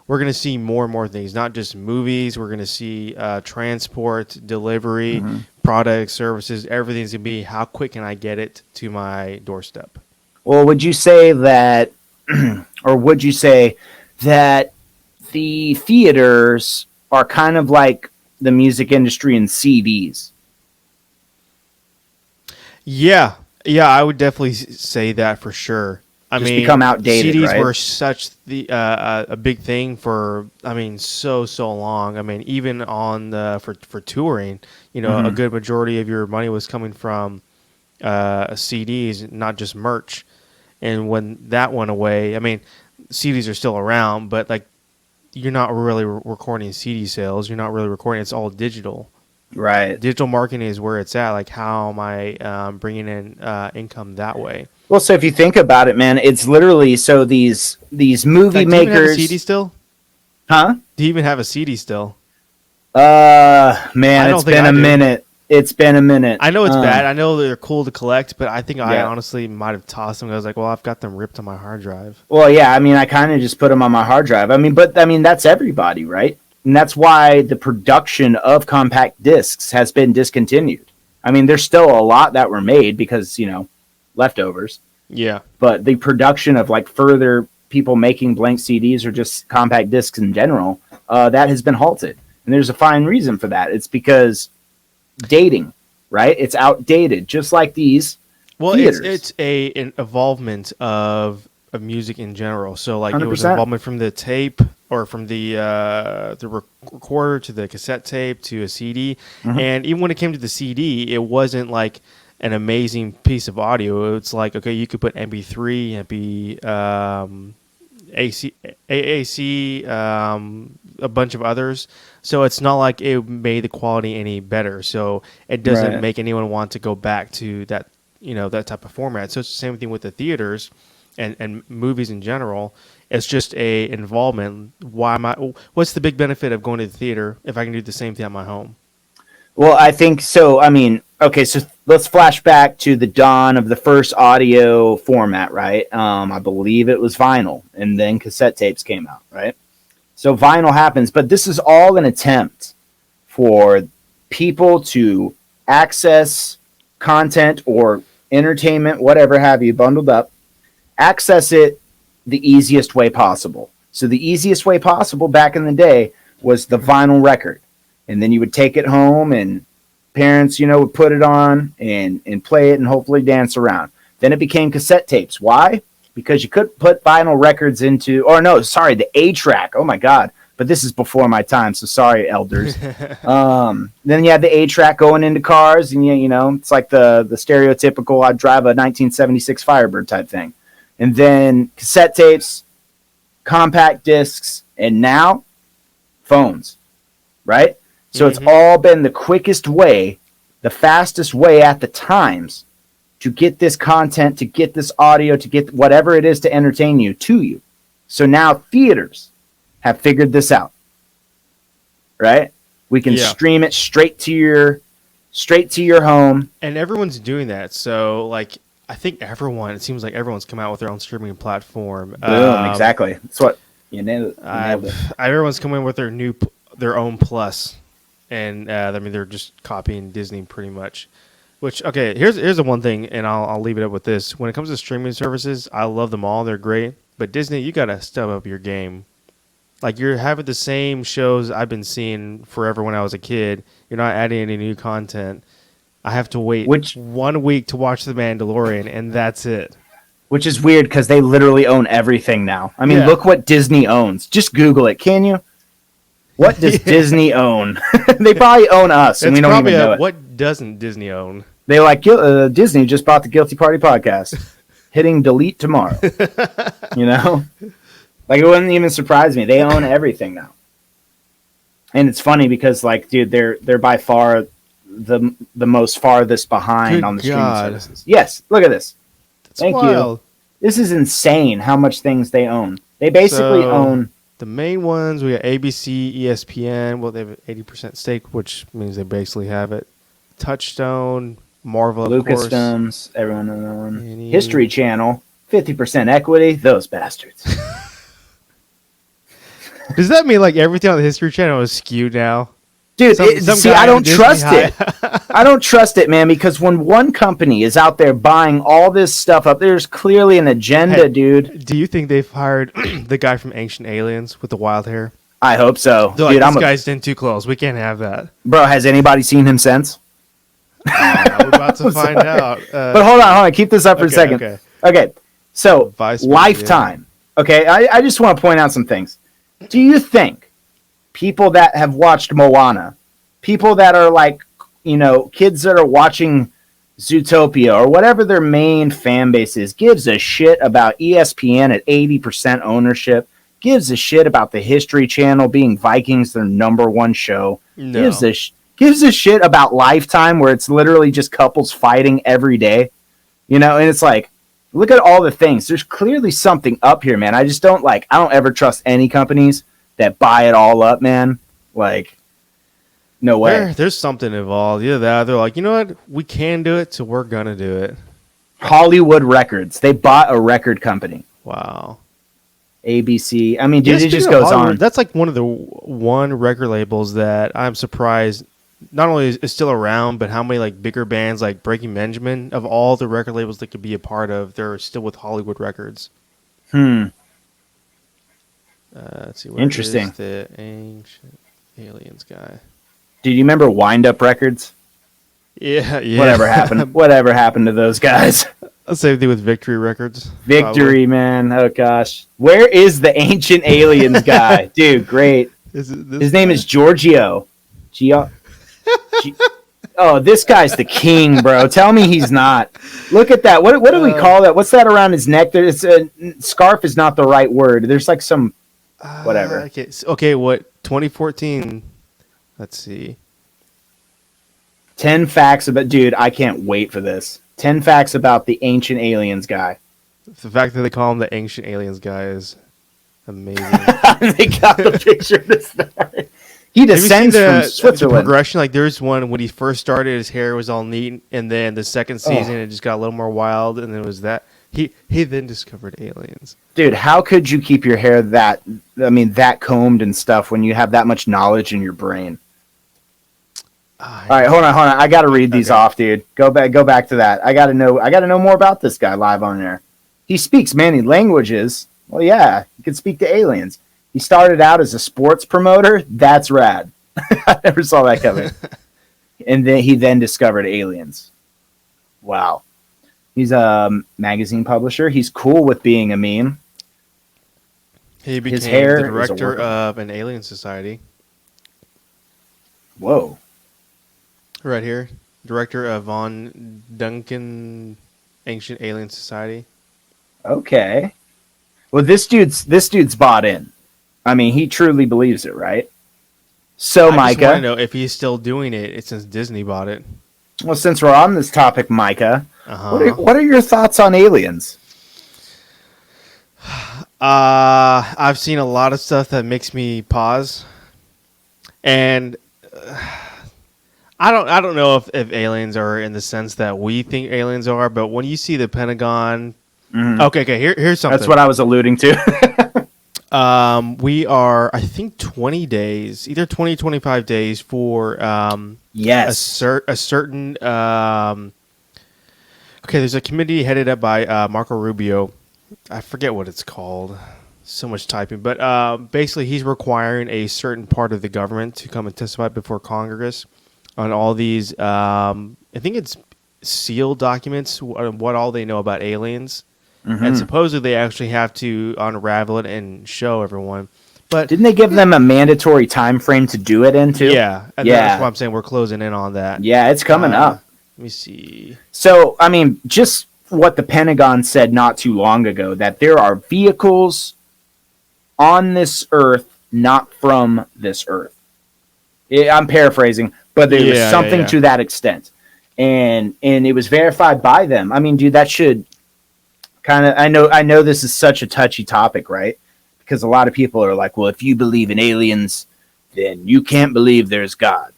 We're going to see more and more things, not just movies. We're going to see transport, delivery, products, services. Everything's going to be, how quick can I get it to my doorstep? Well, would you say that, or would you say that the theaters are kind of like the music industry and CDs? Yeah, I would definitely say that for sure. I mean, become outdated. CDs right? were such a big thing for so long. I mean, even on for touring, a good majority of your money was coming from CDs, not just merch. And when that went away, I mean, CDs are still around, but like you're not really recording CD sales. You're not really recording. It's all digital. Right. Digital marketing is where it's at. Like, how am I bringing in income that way? Well, so if you think about it, man, it's literally so these movie like, makers. Do you even have a CD still? Huh? Do you even have a CD still? Man, it's been a minute. It's been a minute. I know it's bad. I know they're cool to collect, but I think I honestly might have tossed them. I was like, well, I've got them ripped on my hard drive. Well, yeah, I mean, I kind of just put them on my hard drive. I mean, that's everybody, right? And that's why the production of compact discs has been discontinued. I mean, there's still a lot that were made because, leftovers. Yeah. But the production of like further people making blank CDs or just compact discs in general, that has been halted. And there's a fine reason for that. It's because dating, right? It's outdated, just like these theaters. It's an evolvement of of music in general. So like it was 100%. involvement from the tape or from the recorder to the cassette tape to a CD. Mm-hmm. And even when it came to the CD, it wasn't like an amazing piece of audio. It's like, okay, you could put MP3, AAC, a bunch of others. So it's not like it made the quality any better. So it doesn't make anyone want to go back to that, that type of format. So it's the same thing with the theaters and movies in general. It's just a involvement. What's the big benefit of going to the theater if I can do the same thing at my home? Well, I think so. I mean, okay, so let's flash back to the dawn of the first audio format, right? I believe it was vinyl, and then cassette tapes came out, right? So vinyl happens, but this is all an attempt for people to access content or entertainment, whatever have you, bundled up, access it the easiest way possible. So the easiest way possible back in the day was the vinyl record. And then you would take it home and parents, would put it on and play it and hopefully dance around. Then it became cassette tapes. Why? Because you couldn't put vinyl records into, the A-track. Oh my God. But this is before my time, so sorry, elders. Then you had the A-track going into cars, and it's like the stereotypical I'd drive a 1976 Firebird type thing. And then cassette tapes, compact discs, and now phones, right? So It's all been the quickest way, the fastest way at the times to get this content, to get this audio, to get whatever it is to entertain you to you. So now theaters have figured this out, right? We can stream it straight to your home. And everyone's doing that. So like, I think it seems like everyone's come out with their own streaming platform. Boom, exactly. That's what you nailed it. Everyone's coming with their own plus. And they're just copying Disney pretty much. Which, okay, here's the one thing, and I'll leave it up with this. When it comes to streaming services, I love them all. They're great. But Disney, you got to step up your game. Like, you're having the same shows I've been seeing forever when I was a kid. You're not adding any new content. I have to wait 1 week to watch The Mandalorian, and that's it. Which is weird because they literally own everything now. I mean, Look what Disney owns. Just Google it, can you? What does Disney own? They probably own us, and we don't even know it. What doesn't Disney own? They Disney just bought the Guilty Party podcast. Hitting delete tomorrow. Like, it wouldn't even surprise me. They own everything now. And it's funny because, like, dude, they're by far the most farthest behind on the streaming services. Yes, look at this. Thank you. This is insane how much things they own. They basically own... The main ones, we got ABC, ESPN. Well, they have an 80% stake, which means they basically have it. Touchstone, Marvel, of course. Lucasfilms, everyone knows. History Channel, 50% equity. Those bastards. Does that mean like everything on the History Channel is skewed now? Dude, I don't trust it. I don't trust it, man, because when one company is out there buying all this stuff up, there's clearly an agenda, dude. Do you think they've hired the guy from Ancient Aliens with the wild hair? I hope so. They're like, this guy's in too close. We can't have that. Bro, has anybody seen him since? We're about to find out. But hold on. Keep this up for a second. Okay. So, Lifetime. Yeah. Okay, I just want to point out some things. Do you think people that have watched Moana, people that are like, kids that are watching Zootopia or whatever their main fan base is, gives a shit about ESPN at 80% ownership, gives a shit about the History Channel being Vikings, their number one show, gives a shit about Lifetime where it's literally just couples fighting every day, and it's like, look at all the things. There's clearly something up here, man. I just don't I don't ever trust any companies that buy it all up, man. Like, no way. There's something involved. Either that, they're like, you know what? We can do it, so we're gonna do it. Hollywood Records. They bought a record company. Wow. ABC. I mean, dude, it just goes on. That's like one of the record labels that I'm surprised not only is still around, but how many like bigger bands like Breaking Benjamin, of all the record labels that could be a part of, they're still with Hollywood Records. Let's see. Interesting. The Ancient Aliens guy. Do you remember Wind Up Records? Yeah. Whatever happened to those guys? Same thing with Victory Records. Victory, man. Oh gosh, where is the Ancient Aliens guy, dude? Great. His name is Giorgio. Oh, this guy's the king, bro. Tell me he's not. Look at that. What do we call that? What's that around his neck? It's a scarf is not the right word. There's like some whatever. Okay. What 2014? Let's see. 10 facts about, dude. I can't wait for this. 10 facts about the Ancient Aliens guy. The fact that they call him the Ancient Aliens guy is amazing. They got the picture to start. He descends from Switzerland. The progression, like there's one when he first started, his hair was all neat, and then the second season it just got a little more wild, and then it was that he then discovered aliens. Dude, how could you keep your hair that combed and stuff when you have that much knowledge in your brain? All right, hold on. I got to read these off, dude. Go back to that. I got to know more about this guy live on air. He speaks many languages. Well, yeah, he can speak to aliens. He started out as a sports promoter. That's rad. I never saw that coming. And then he discovered aliens. Wow. He's a magazine publisher. He's cool with being a meme. He became the director of an alien society. Whoa. Right here. Director of Von Duncan Ancient Alien Society. Okay. Well, this dude's bought in. I mean, he truly believes it, right? So, Micah, I just want to know if he's still doing it since Disney bought it. Well, since we're on this topic, Micah, what are your thoughts on aliens? I've seen a lot of stuff that makes me pause, and I don't know if aliens are in the sense that we think aliens are, but when you see the Pentagon, okay, here's something. That's what I was alluding to. We are, I think, 20 days, either 20, 25 days for yes, a certain. Okay, there's a committee headed up by Marco Rubio. I forget what it's called. So much typing, but basically, he's requiring a certain part of the government to come and testify before Congress on all these. I think it's sealed documents. What all they know about aliens. And supposedly they actually have to unravel it and show everyone. But didn't they give them a mandatory time frame to do it in too? Yeah, and that's why I'm saying we're closing in on that. Yeah, it's coming up. Let me see. So, I mean, just what the Pentagon said not too long ago, that there are vehicles on this Earth, not from this Earth. I'm paraphrasing, but there was something to that extent. And it was verified by them. I mean, dude, that should... I know this is such a touchy topic, right? Because a lot of people are like, well, if you believe in aliens, then you can't believe there's God.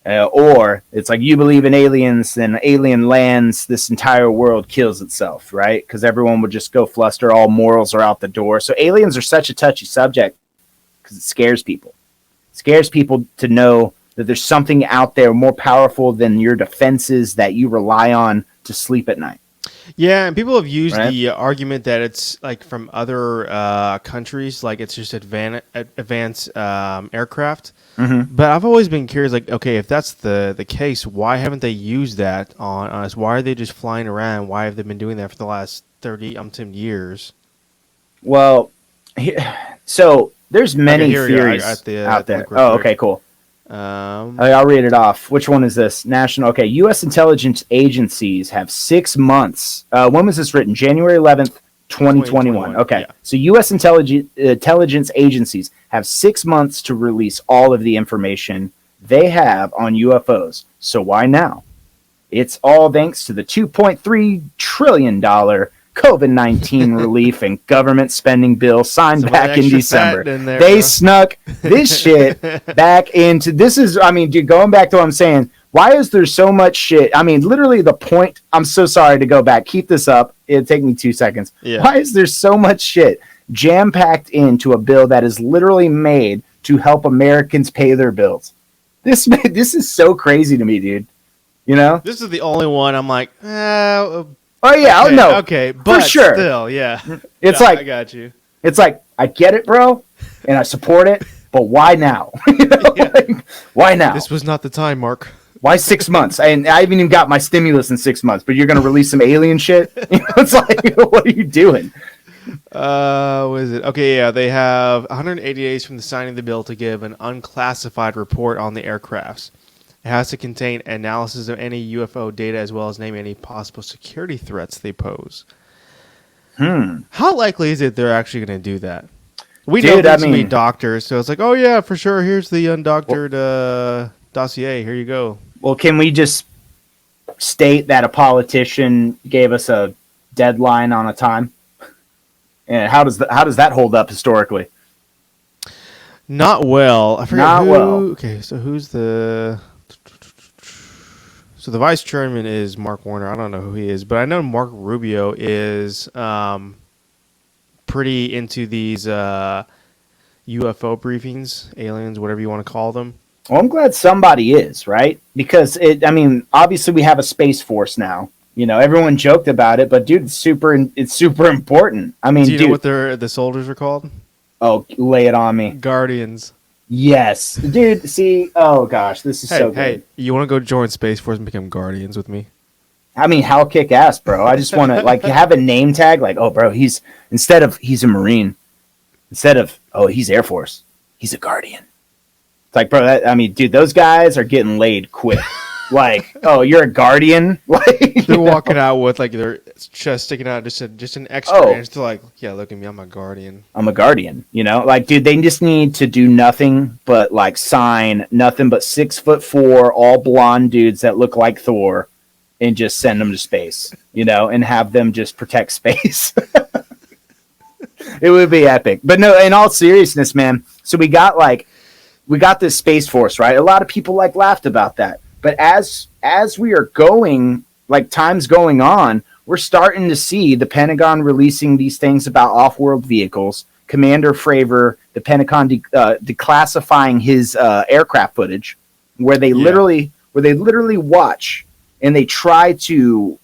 Or it's like you believe in aliens, then alien lands, this entire world kills itself, right? Because everyone would just go fluster, all morals are out the door. So aliens are such a touchy subject because it scares people. It scares people to know that there's something out there more powerful than your defenses that you rely on to sleep at night. Yeah, and people have used the argument that it's like from other countries, like it's just advanced aircraft. But I've always been curious, like, okay, if that's the case, why haven't they used that on us? Why are they just flying around? Why have they been doing that for the last 30-something years? Well, so there's many theories out there. Oh, okay, cool. I'll read it off. Which one is this? National. Okay, U.S. intelligence agencies have 6 months. When was this written? January 11th, 2021. Okay, so U.S. intelligence agencies have 6 months to release all of the information they have on UFOs. So why now? It's all thanks to the $2.3 trillion COVID-19 relief and government spending bill signed back in December. They snuck this shit back into... This is, I mean, dude, going back to what I'm saying, why is there so much shit? I mean, literally the point... I'm so sorry to go back. Keep this up. It'll take me 2 seconds. Yeah. Why is there so much shit jam-packed into a bill that is literally made to help Americans pay their bills? This is so crazy to me, dude. You know? This is the only one I'm like, oh yeah, okay, no, okay, but for sure. Still, yeah. It's like I got you. It's like I get it, bro, and I support it, but why now? You know? Like, why now? This was not the time, Mark. Why 6 months? And I haven't even got my stimulus in 6 months, but you're going to release some alien shit? It's like, what are you doing? What is it? Okay, yeah, they have 180 days from the signing of the bill to give an unclassified report on the aircrafts. It has to contain analysis of any UFO data as well as name any possible security threats they pose. How likely is it they're actually going to do that? We know there's going to be doctors, so it's like, oh yeah, for sure, here's the undoctored dossier. Here you go. Well, can we just state that a politician gave us a deadline on a time? And how does that hold up historically? Not well. I forget Not who. well. Okay, so who's the? So the vice chairman is Mark Warner. I don't know who he is, but I know Mark Rubio is pretty into these UFO briefings, aliens, whatever you want to call them. Well, I'm glad somebody is, right? Because obviously we have a Space Force now. You know, everyone joked about it, but dude, it's super important. I mean, do you know what the soldiers are called? Oh, lay it on me. Guardians. Yes, dude. See, oh gosh, this is so good. Hey, you want to go join Space Force and become Guardians with me? I mean, how kick ass, bro. I just want to like have a name tag, like, oh, bro, he's a Marine, instead of he's Air Force, he's a Guardian. It's like, bro, dude, those guys are getting laid quick. Like, oh, you're a Guardian? Like, they're walking out with like their chest sticking out, just an extra. And it's like, yeah, look at me, I'm a Guardian. I'm a Guardian. You know, like, dude, they just need to do nothing but like sign nothing but 6'4" all blonde dudes that look like Thor, and just send them to space. You know, and have them just protect space. It would be epic. But no, in all seriousness, man. So we got this Space Force, right? A lot of people laughed about that. But as we are going, like time's going on, we're starting to see the Pentagon releasing these things about off-world vehicles. Commander Fravor, the Pentagon declassifying his aircraft footage, where they literally watch and they try to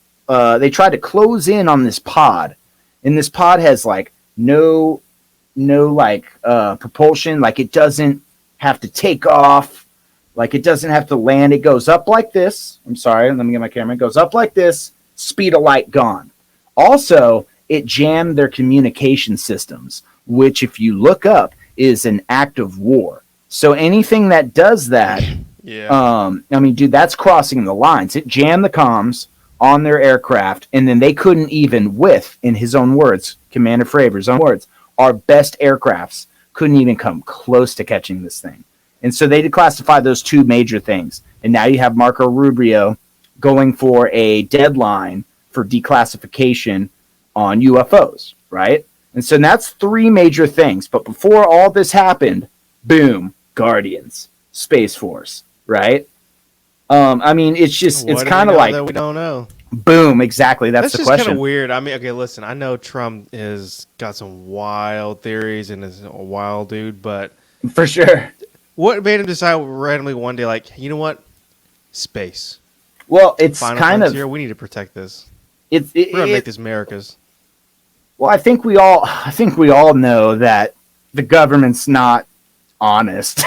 close in on this pod, and this pod has like no propulsion, like it doesn't have to take off. Like, it doesn't have to land. It goes up like this. I'm sorry. Let me get my camera. It goes up like this. Speed of light gone. Also, it jammed their communication systems, which, if you look up, is an act of war. So anything that does that, dude, that's crossing the lines. It jammed the comms on their aircraft, and then they couldn't even, in his own words, Commander Fravor's own words, our best aircrafts couldn't even come close to catching this thing. And so they declassified those two major things. And now you have Marco Rubio going for a deadline for declassification on UFOs, right? And so that's three major things. But before all this happened, boom, Guardians, Space Force, right? It's kind of like that we don't know. Boom, exactly. That's the question. That's just kind of weird. I mean, okay, listen, I know Trump has got some wild theories and is a wild dude, but for sure. What made him decide randomly one day, like, you know what? Space. Well, it's Final kind frontier. of. We need to protect this. We're gonna make this America's. Well, I think we all know that the government's not honest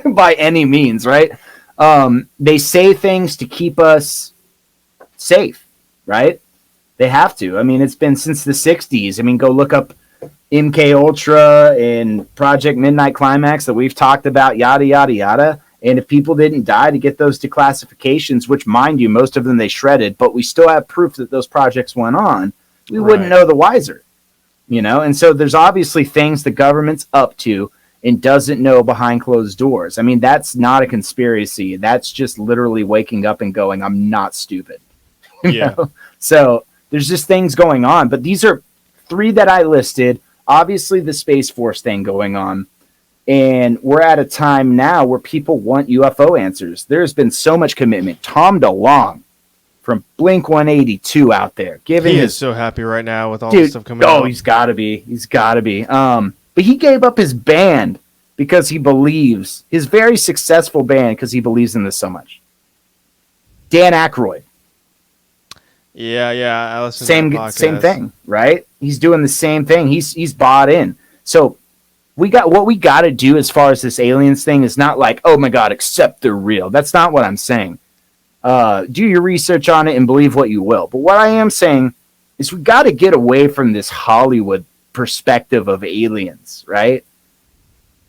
by any means, right? They say things to keep us safe, right? They have to. I mean, it's been since the 60s. I mean, go look up MK Ultra and Project Midnight Climax that we've talked about, yada, yada, yada. And if people didn't die to get those declassifications, which, mind you, most of them they shredded, but we still have proof that those projects went on, we wouldn't know the wiser, you know? And so there's obviously things the government's up to and doesn't know behind closed doors. I mean, that's not a conspiracy. That's just literally waking up and going, I'm not stupid. You know? So there's just things going on. But these are three that I listed. Obviously, the Space Force thing going on. And we're at a time now where people want UFO answers. There's been so much commitment. Tom DeLonge from Blink 182 out there. He is so happy right now with all this stuff coming out. Oh, he's got to be. He's got to be. But he gave up his band because he believes, his very successful band, because he believes in this so much. Dan Aykroyd. Yeah, I listen to that podcast. Same thing, right? He's doing the same thing. He's bought in. So what we got to do as far as this aliens thing is not like, oh my God, except they're real. That's not what I'm saying. Do your research on it and believe what you will. But what I am saying is we got to get away from this Hollywood perspective of aliens, right?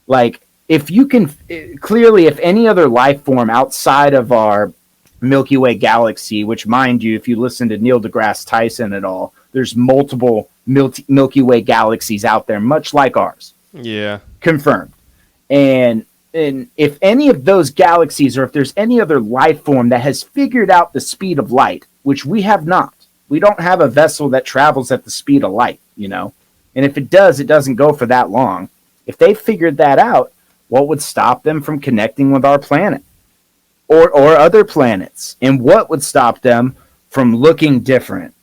Like, if you can clearly, if any other life form outside of our Milky Way galaxy, which, mind you, if you listen to Neil deGrasse Tyson at all, there's multiple Milky Way galaxies out there, much like ours. Yeah. Confirmed. And if any of those galaxies, or if there's any other life form that has figured out the speed of light, which we have not, we don't have a vessel that travels at the speed of light, you know? And if it does, it doesn't go for that long. If they figured that out, what would stop them from connecting with our planet or other planets? And what would stop them from looking different?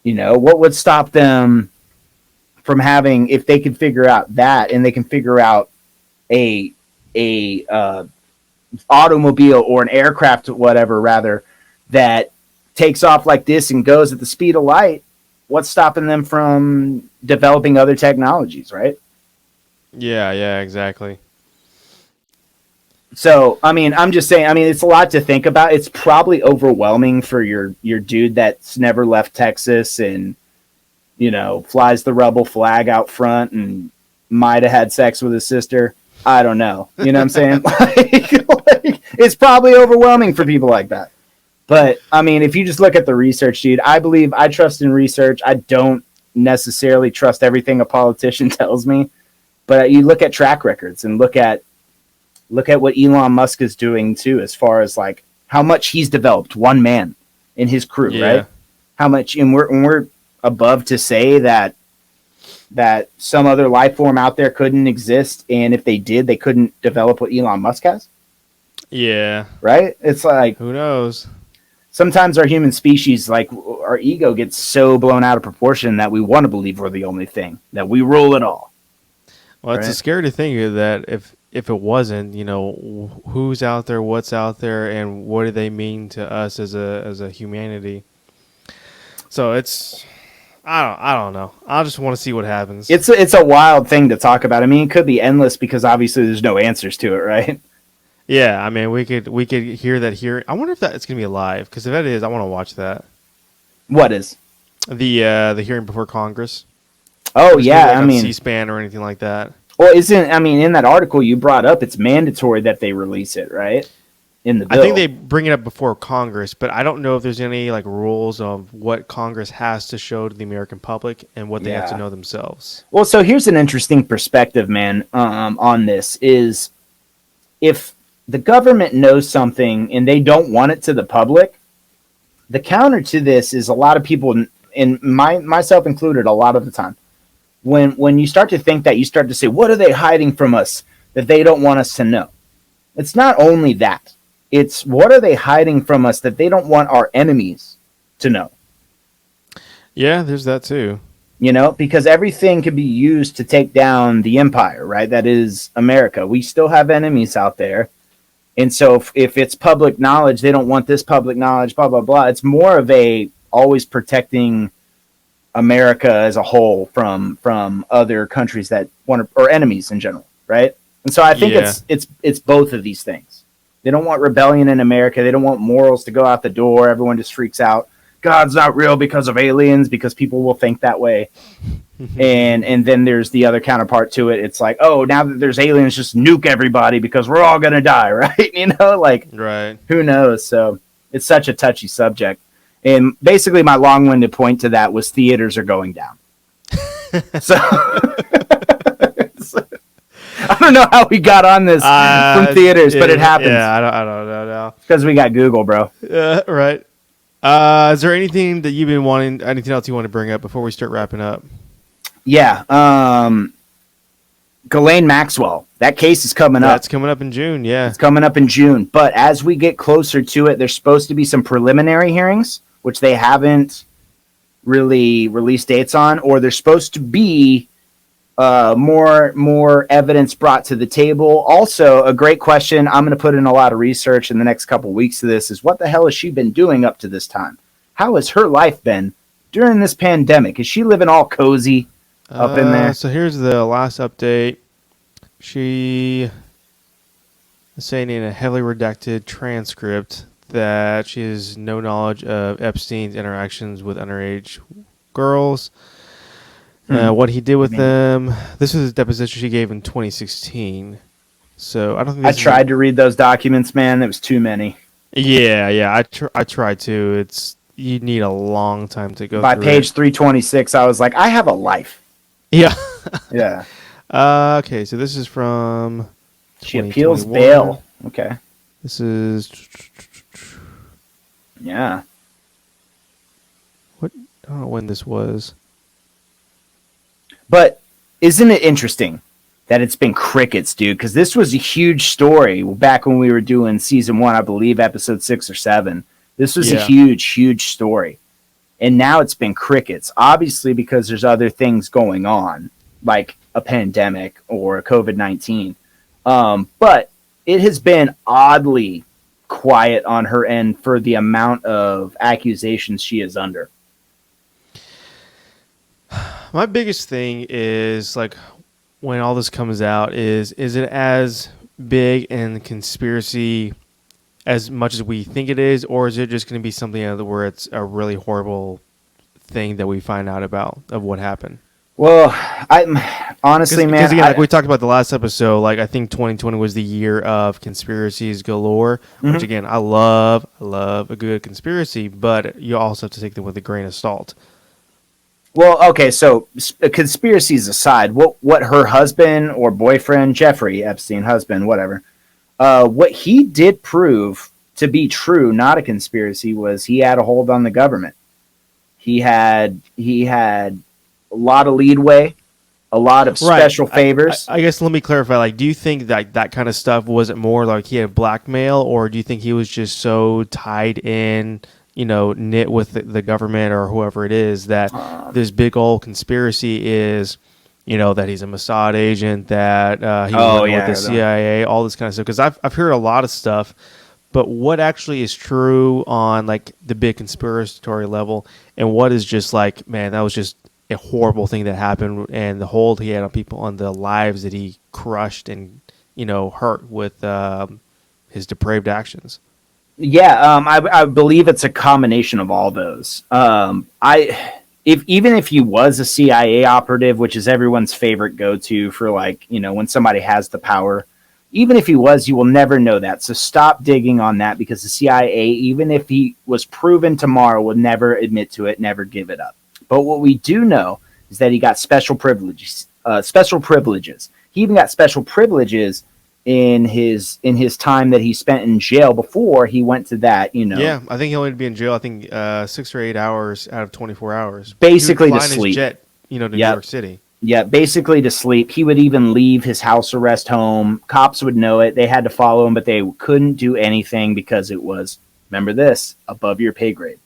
You know, what would stop them from having, if they could figure out that, and they can figure out a automobile or an aircraft, whatever, rather, that takes off like this and goes at the speed of light, what's stopping them from developing other technologies, right? Yeah, exactly. So, I mean, I'm just saying, I mean, it's a lot to think about. It's probably overwhelming for your dude that's never left Texas and, you know, flies the rebel flag out front and might have had sex with his sister. I don't know. You know what I'm saying? like, it's probably overwhelming for people like that. But, I mean, if you just look at the research, dude, I trust in research. I don't necessarily trust everything a politician tells me. But you look at track records and look at what Elon Musk is doing too, as far as like how much he's developed, one man in his crew, right? How much, and we're above to say that some other life form out there couldn't exist, and if they did, they couldn't develop what Elon Musk has. Yeah. Right? It's like, who knows? Sometimes our human species, like our ego gets so blown out of proportion that we want to believe we're the only thing, that we rule it all. Well, it's a scary to think that if it wasn't, you know, who's out there, what's out there, and what do they mean to us as a humanity? So it's, I don't know. I just want to see what happens. It's a wild thing to talk about. I mean, it could be endless because obviously there's no answers to it, right? Yeah, I mean, we could hear that here. I wonder if it's gonna be live, because if that is, I want to watch that. What is the hearing before Congress? Oh, yeah, like I on mean, C-SPAN or anything like that. Well, in that article you brought up, it's mandatory that they release it, right? In the bill. I think they bring it up before Congress, but I don't know if there's any like rules of what Congress has to show to the American public and what they have to know themselves. Well, so here's an interesting perspective, man, on this is if the government knows something and they don't want it to the public, the counter to this is a lot of people, and myself included, a lot of the time, when you start to think that, you start to say, what are they hiding from us that they don't want us to know? It's not only that. It's what are they hiding from us that they don't want our enemies to know? Yeah, there's that too. You know, because everything can be used to take down the empire, right? That is America. We still have enemies out there. And so if it's public knowledge, they don't want this public knowledge, blah, blah, blah. It's more of a always protecting America as a whole from other countries that want to, or enemies in general, right? And so I think it's both of these things. They don't want rebellion in America. They don't want morals to go out the door. Everyone just freaks out. God's not real because of aliens, because people will think that way. and then there's the other counterpart to it. It's like, oh, now that there's aliens, just nuke everybody because we're all going to die, right? You know, like, right. Who knows? So it's such a touchy subject. And basically my long-winded point to that was theaters are going down. So I don't know how we got on this from theaters, but it happens. Yeah, I don't know. Because we got Google, bro. Right. Is there anything that you've been wanting, anything else you want to bring up before we start wrapping up? Yeah. Ghislaine Maxwell. That case is coming up. It's coming up in June, yeah. It's coming up in June. But as we get closer to it, there's supposed to be some preliminary hearings, which they haven't really released dates on, or there's supposed to be more evidence brought to the table. Also, a great question, I'm going to put in a lot of research in the next couple of weeks to this, is what the hell has she been doing up to this time? How has her life been during this pandemic? Is she living all cozy up in there? So here's the last update. She is saying in a heavily redacted transcript that she has no knowledge of Epstein's interactions with underage girls. What he did with them. This was a deposition she gave in 2016. So I don't think I tried to read those documents, man. There was too many. Yeah. I tried to. You need a long time to go By through page 326, I was like, I have a life. Yeah. Yeah. Okay, so this is from. She appeals bail. Okay. This is. Yeah. What? I don't know when this was. But isn't it interesting that it's been crickets, dude? Because this was a huge story back when we were doing season 1, I believe, episode 6 or 7. This was a huge, huge story. And now it's been crickets, obviously, because there's other things going on, like a pandemic or COVID-19. But it has been oddly quiet on her end for the amount of accusations she is under. My biggest thing is, like, when all this comes out, is it as big and conspiracy as much as we think it is, or is it just going to be something where it's a really horrible thing that we find out about of what happened? Well, I'm honestly, man, because again, like we talked about the last episode, like I think 2020 was the year of conspiracies galore, which again, I love a good conspiracy, but you also have to take them with a grain of salt. Well, okay, so conspiracies aside, what her husband or boyfriend, Jeffrey Epstein, husband, whatever, what he did prove to be true, not a conspiracy, was he had a hold on the government. He had a lot of leadway, a lot of special favors. I guess let me clarify. Like, do you think that kind of stuff wasn't more like he had blackmail, or do you think he was just so tied in, knit with the government or whoever it is that this big old conspiracy is, that he's a Mossad agent, that he was working with the CIA, all this kind of stuff? Because I've heard a lot of stuff, but what actually is true on like the big conspiratorial level, and what is just like, man, that was just a horrible thing that happened, and the hold he had on people, on the lives that he crushed and hurt with his depraved actions. Yeah, I believe it's a combination of all those. Even if he was a CIA operative, which is everyone's favorite go-to for when somebody has the power, even if he was, you will never know that. So stop digging on that, because the CIA, even if he was proven tomorrow, would never admit to it, never give it up. But what we do know is that he got special privileges. He even got special privileges in his time that he spent in jail before he went to that. Yeah, I think he'll only be in jail. I think 6 or 8 hours out of 24 hours. Basically to sleep. His jet, to New York City. Yeah, basically to sleep. He would even leave his house arrest home. Cops would know it. They had to follow him, but they couldn't do anything because it was, remember this, above your pay grade.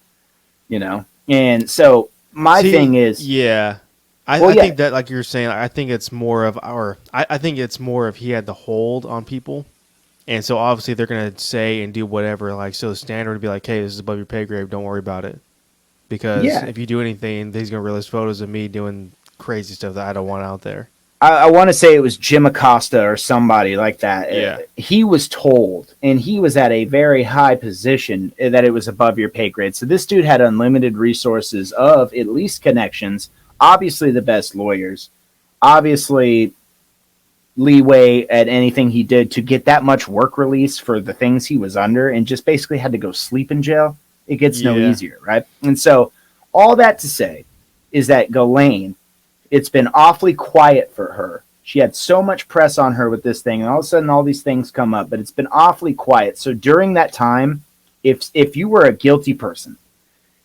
And so my thing is, I think that, like you're saying, I think it's more of I think it's more of he had the hold on people, and so obviously they're gonna say and do whatever. Like, so the standard would be like, hey, this is above your pay grade, don't worry about it, because if you do anything, he's gonna release photos of me doing crazy stuff that I don't want out there. I want to say it was Jim Acosta or somebody like that. Yeah. He was told, and he was at a very high position, that it was above your pay grade. So this dude had unlimited resources of at least connections, obviously the best lawyers, obviously leeway at anything he did to get that much work release for the things he was under, and just basically had to go sleep in jail. It gets no easier, right? And so all that to say is that Ghislaine, it's been awfully quiet for her. She had so much press on her with this thing, and all of a sudden all these things come up, but it's been awfully quiet. So during that time, if you were a guilty person,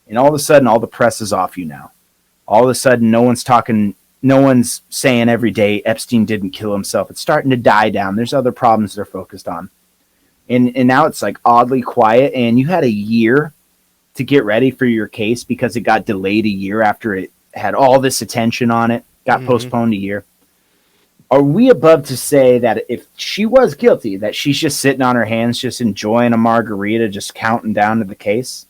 and all of a sudden all the press is off you now, all of a sudden no one's talking, no one's saying every day Epstein didn't kill himself. It's starting to die down. There's other problems they're focused on. And now it's like oddly quiet, and you had a year to get ready for your case because it got delayed a year after it had all this attention on it, got postponed a year. Are we above to say that if she was guilty, that she's just sitting on her hands, just enjoying a margarita, just counting down to the case?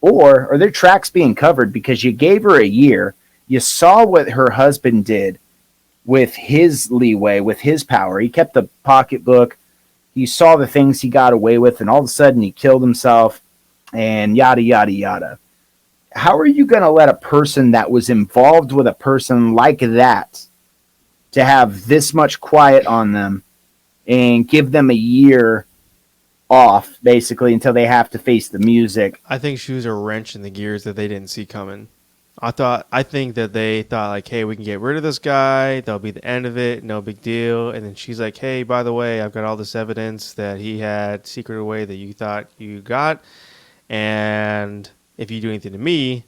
Or are there tracks being covered because you gave her a year, you saw what her husband did with his leeway, with his power. He kept the pocketbook, he saw the things he got away with, and all of a sudden he killed himself, and yada, yada, yada. How are you going to let a person that was involved with a person like that to have this much quiet on them and give them a year off, basically, until they have to face the music? I think she was a wrench in the gears that they didn't see coming. I think that they thought like, hey, we can get rid of this guy. That'll be the end of it. No big deal. And then she's like, hey, by the way, I've got all this evidence that he had secreted away that you thought you got. And if you do anything to me,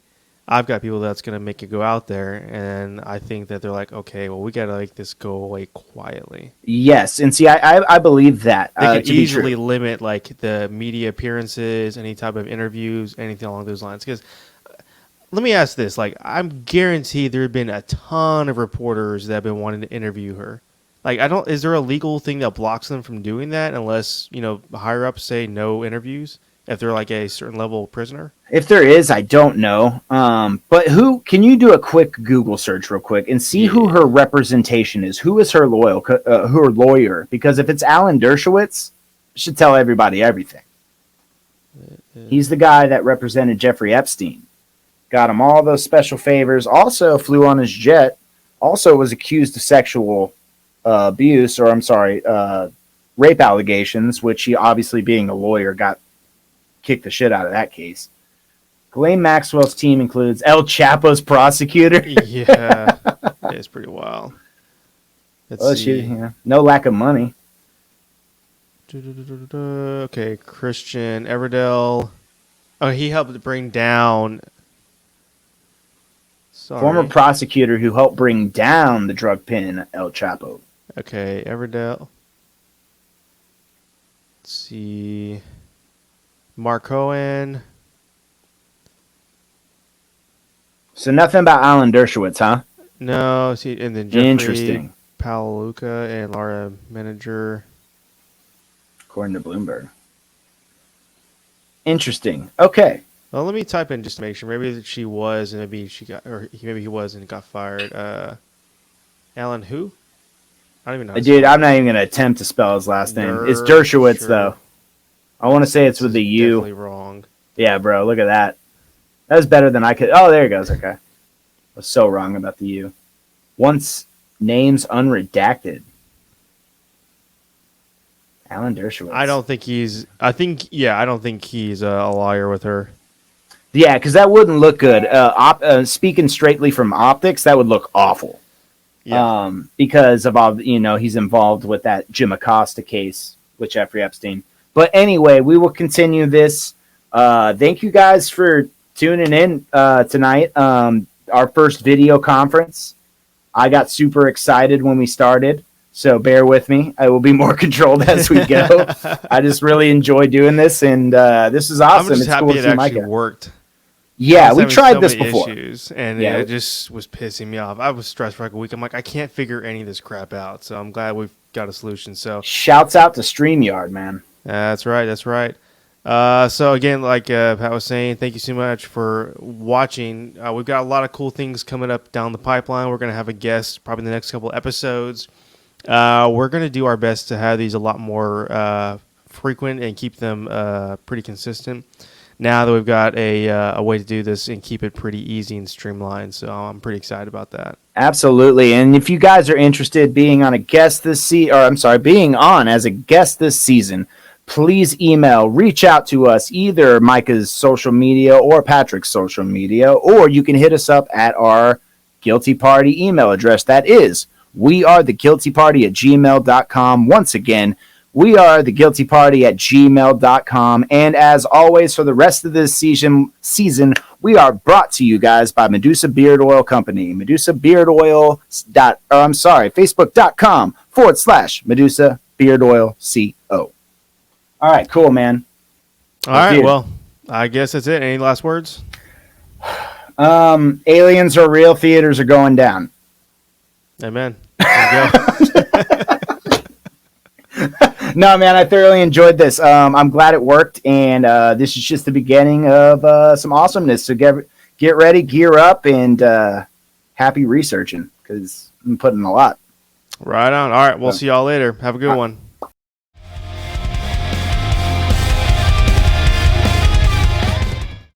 I've got people that's going to make you go out there. And I think that they're like, okay, well, we got to make this go away quietly. Yes. And see, I believe that. They could easily limit like the media appearances, any type of interviews, anything along those lines. Because let me ask this: like, I'm guaranteed there have been a ton of reporters that have been wanting to interview her. Like, is there a legal thing that blocks them from doing that unless, higher ups say no interviews if they're like a certain level prisoner? If there is, I don't know. But can you do a quick Google search real quick and see who her representation is? Who is her lawyer? Because if it's Alan Dershowitz, it should tell everybody everything. He's the guy that represented Jeffrey Epstein. Got him all those special favors. Also flew on his jet. Also was accused of sexual abuse, rape allegations, which he obviously, being a lawyer, got kicked the shit out of that case. Ghislaine Maxwell's team includes El Chapo's prosecutor. Yeah, it's pretty wild. Let's see. No lack of money. Okay, Christian Everdell. Oh, he helped bring down. Former prosecutor who helped bring down the drug pin El Chapo. Okay, Everdell. Let's see. Mark Cohen. So nothing about Alan Dershowitz, huh? No. See, and then Jeffrey Interesting. Paoluca and Laura Manager. According to Bloomberg. Interesting. Okay. Well, let me type in just to make sure. Maybe she was, and maybe he was and got fired. Alan who? I don't even know. Dude, I'm not even going to attempt to spell his last name. It's Dershowitz, though. I want to say it's with a U. Definitely wrong. Yeah, bro, look at that. That was better than I could. Oh, there it goes. Okay. I was so wrong about the U. Once names unredacted. Alan Dershowitz. I don't think he's a lawyer with her. Yeah, because that wouldn't look good. Speaking straightly from optics, that would look awful. Yeah. Because of all, he's involved with that Jim Acosta case with Jeffrey Epstein. But anyway, we will continue this. Thank you guys for tuning in tonight. Our first video conference. I got super excited when we started, so bear with me. I will be more controlled as we go. I just really enjoy doing this, and this is awesome. I'm just happy it actually Micah. Worked. Yeah, we tried this before. And it just was pissing me off. I was stressed for like a week. I'm like, I can't figure any of this crap out. So I'm glad we've got a solution. So shouts out to StreamYard, man. That's right. So again, like Pat was saying, thank you so much for watching. We've got a lot of cool things coming up down the pipeline. We're going to have a guest probably in the next couple episodes. We're going to do our best to have these a lot more frequent and keep them pretty consistent. Now that we've got a way to do this and keep it pretty easy and streamlined. So I'm pretty excited about that. Absolutely. And if you guys are interested being on as a guest this season, please reach out to us, either Micah's social media or Patrick's social media, or you can hit us up at our Guilty Party email address. That is wearetheguiltyparty@gmail.com. Once again, we are the Guilty Party at gmail.com. And as always, for the rest of this season, we are brought to you guys by Medusa Beard Oil Company. Facebook.com/Medusa Beard Oil CO. All right, cool, man. All right, well, I guess that's it. Any last words? Aliens are real. Theaters are going down. Amen. There you go. No, man, I thoroughly enjoyed this. I'm glad it worked, and this is just the beginning of some awesomeness. So get ready, gear up, and happy researching, because I'm putting a lot. Right on. All right, we'll see y'all later. Have a good one.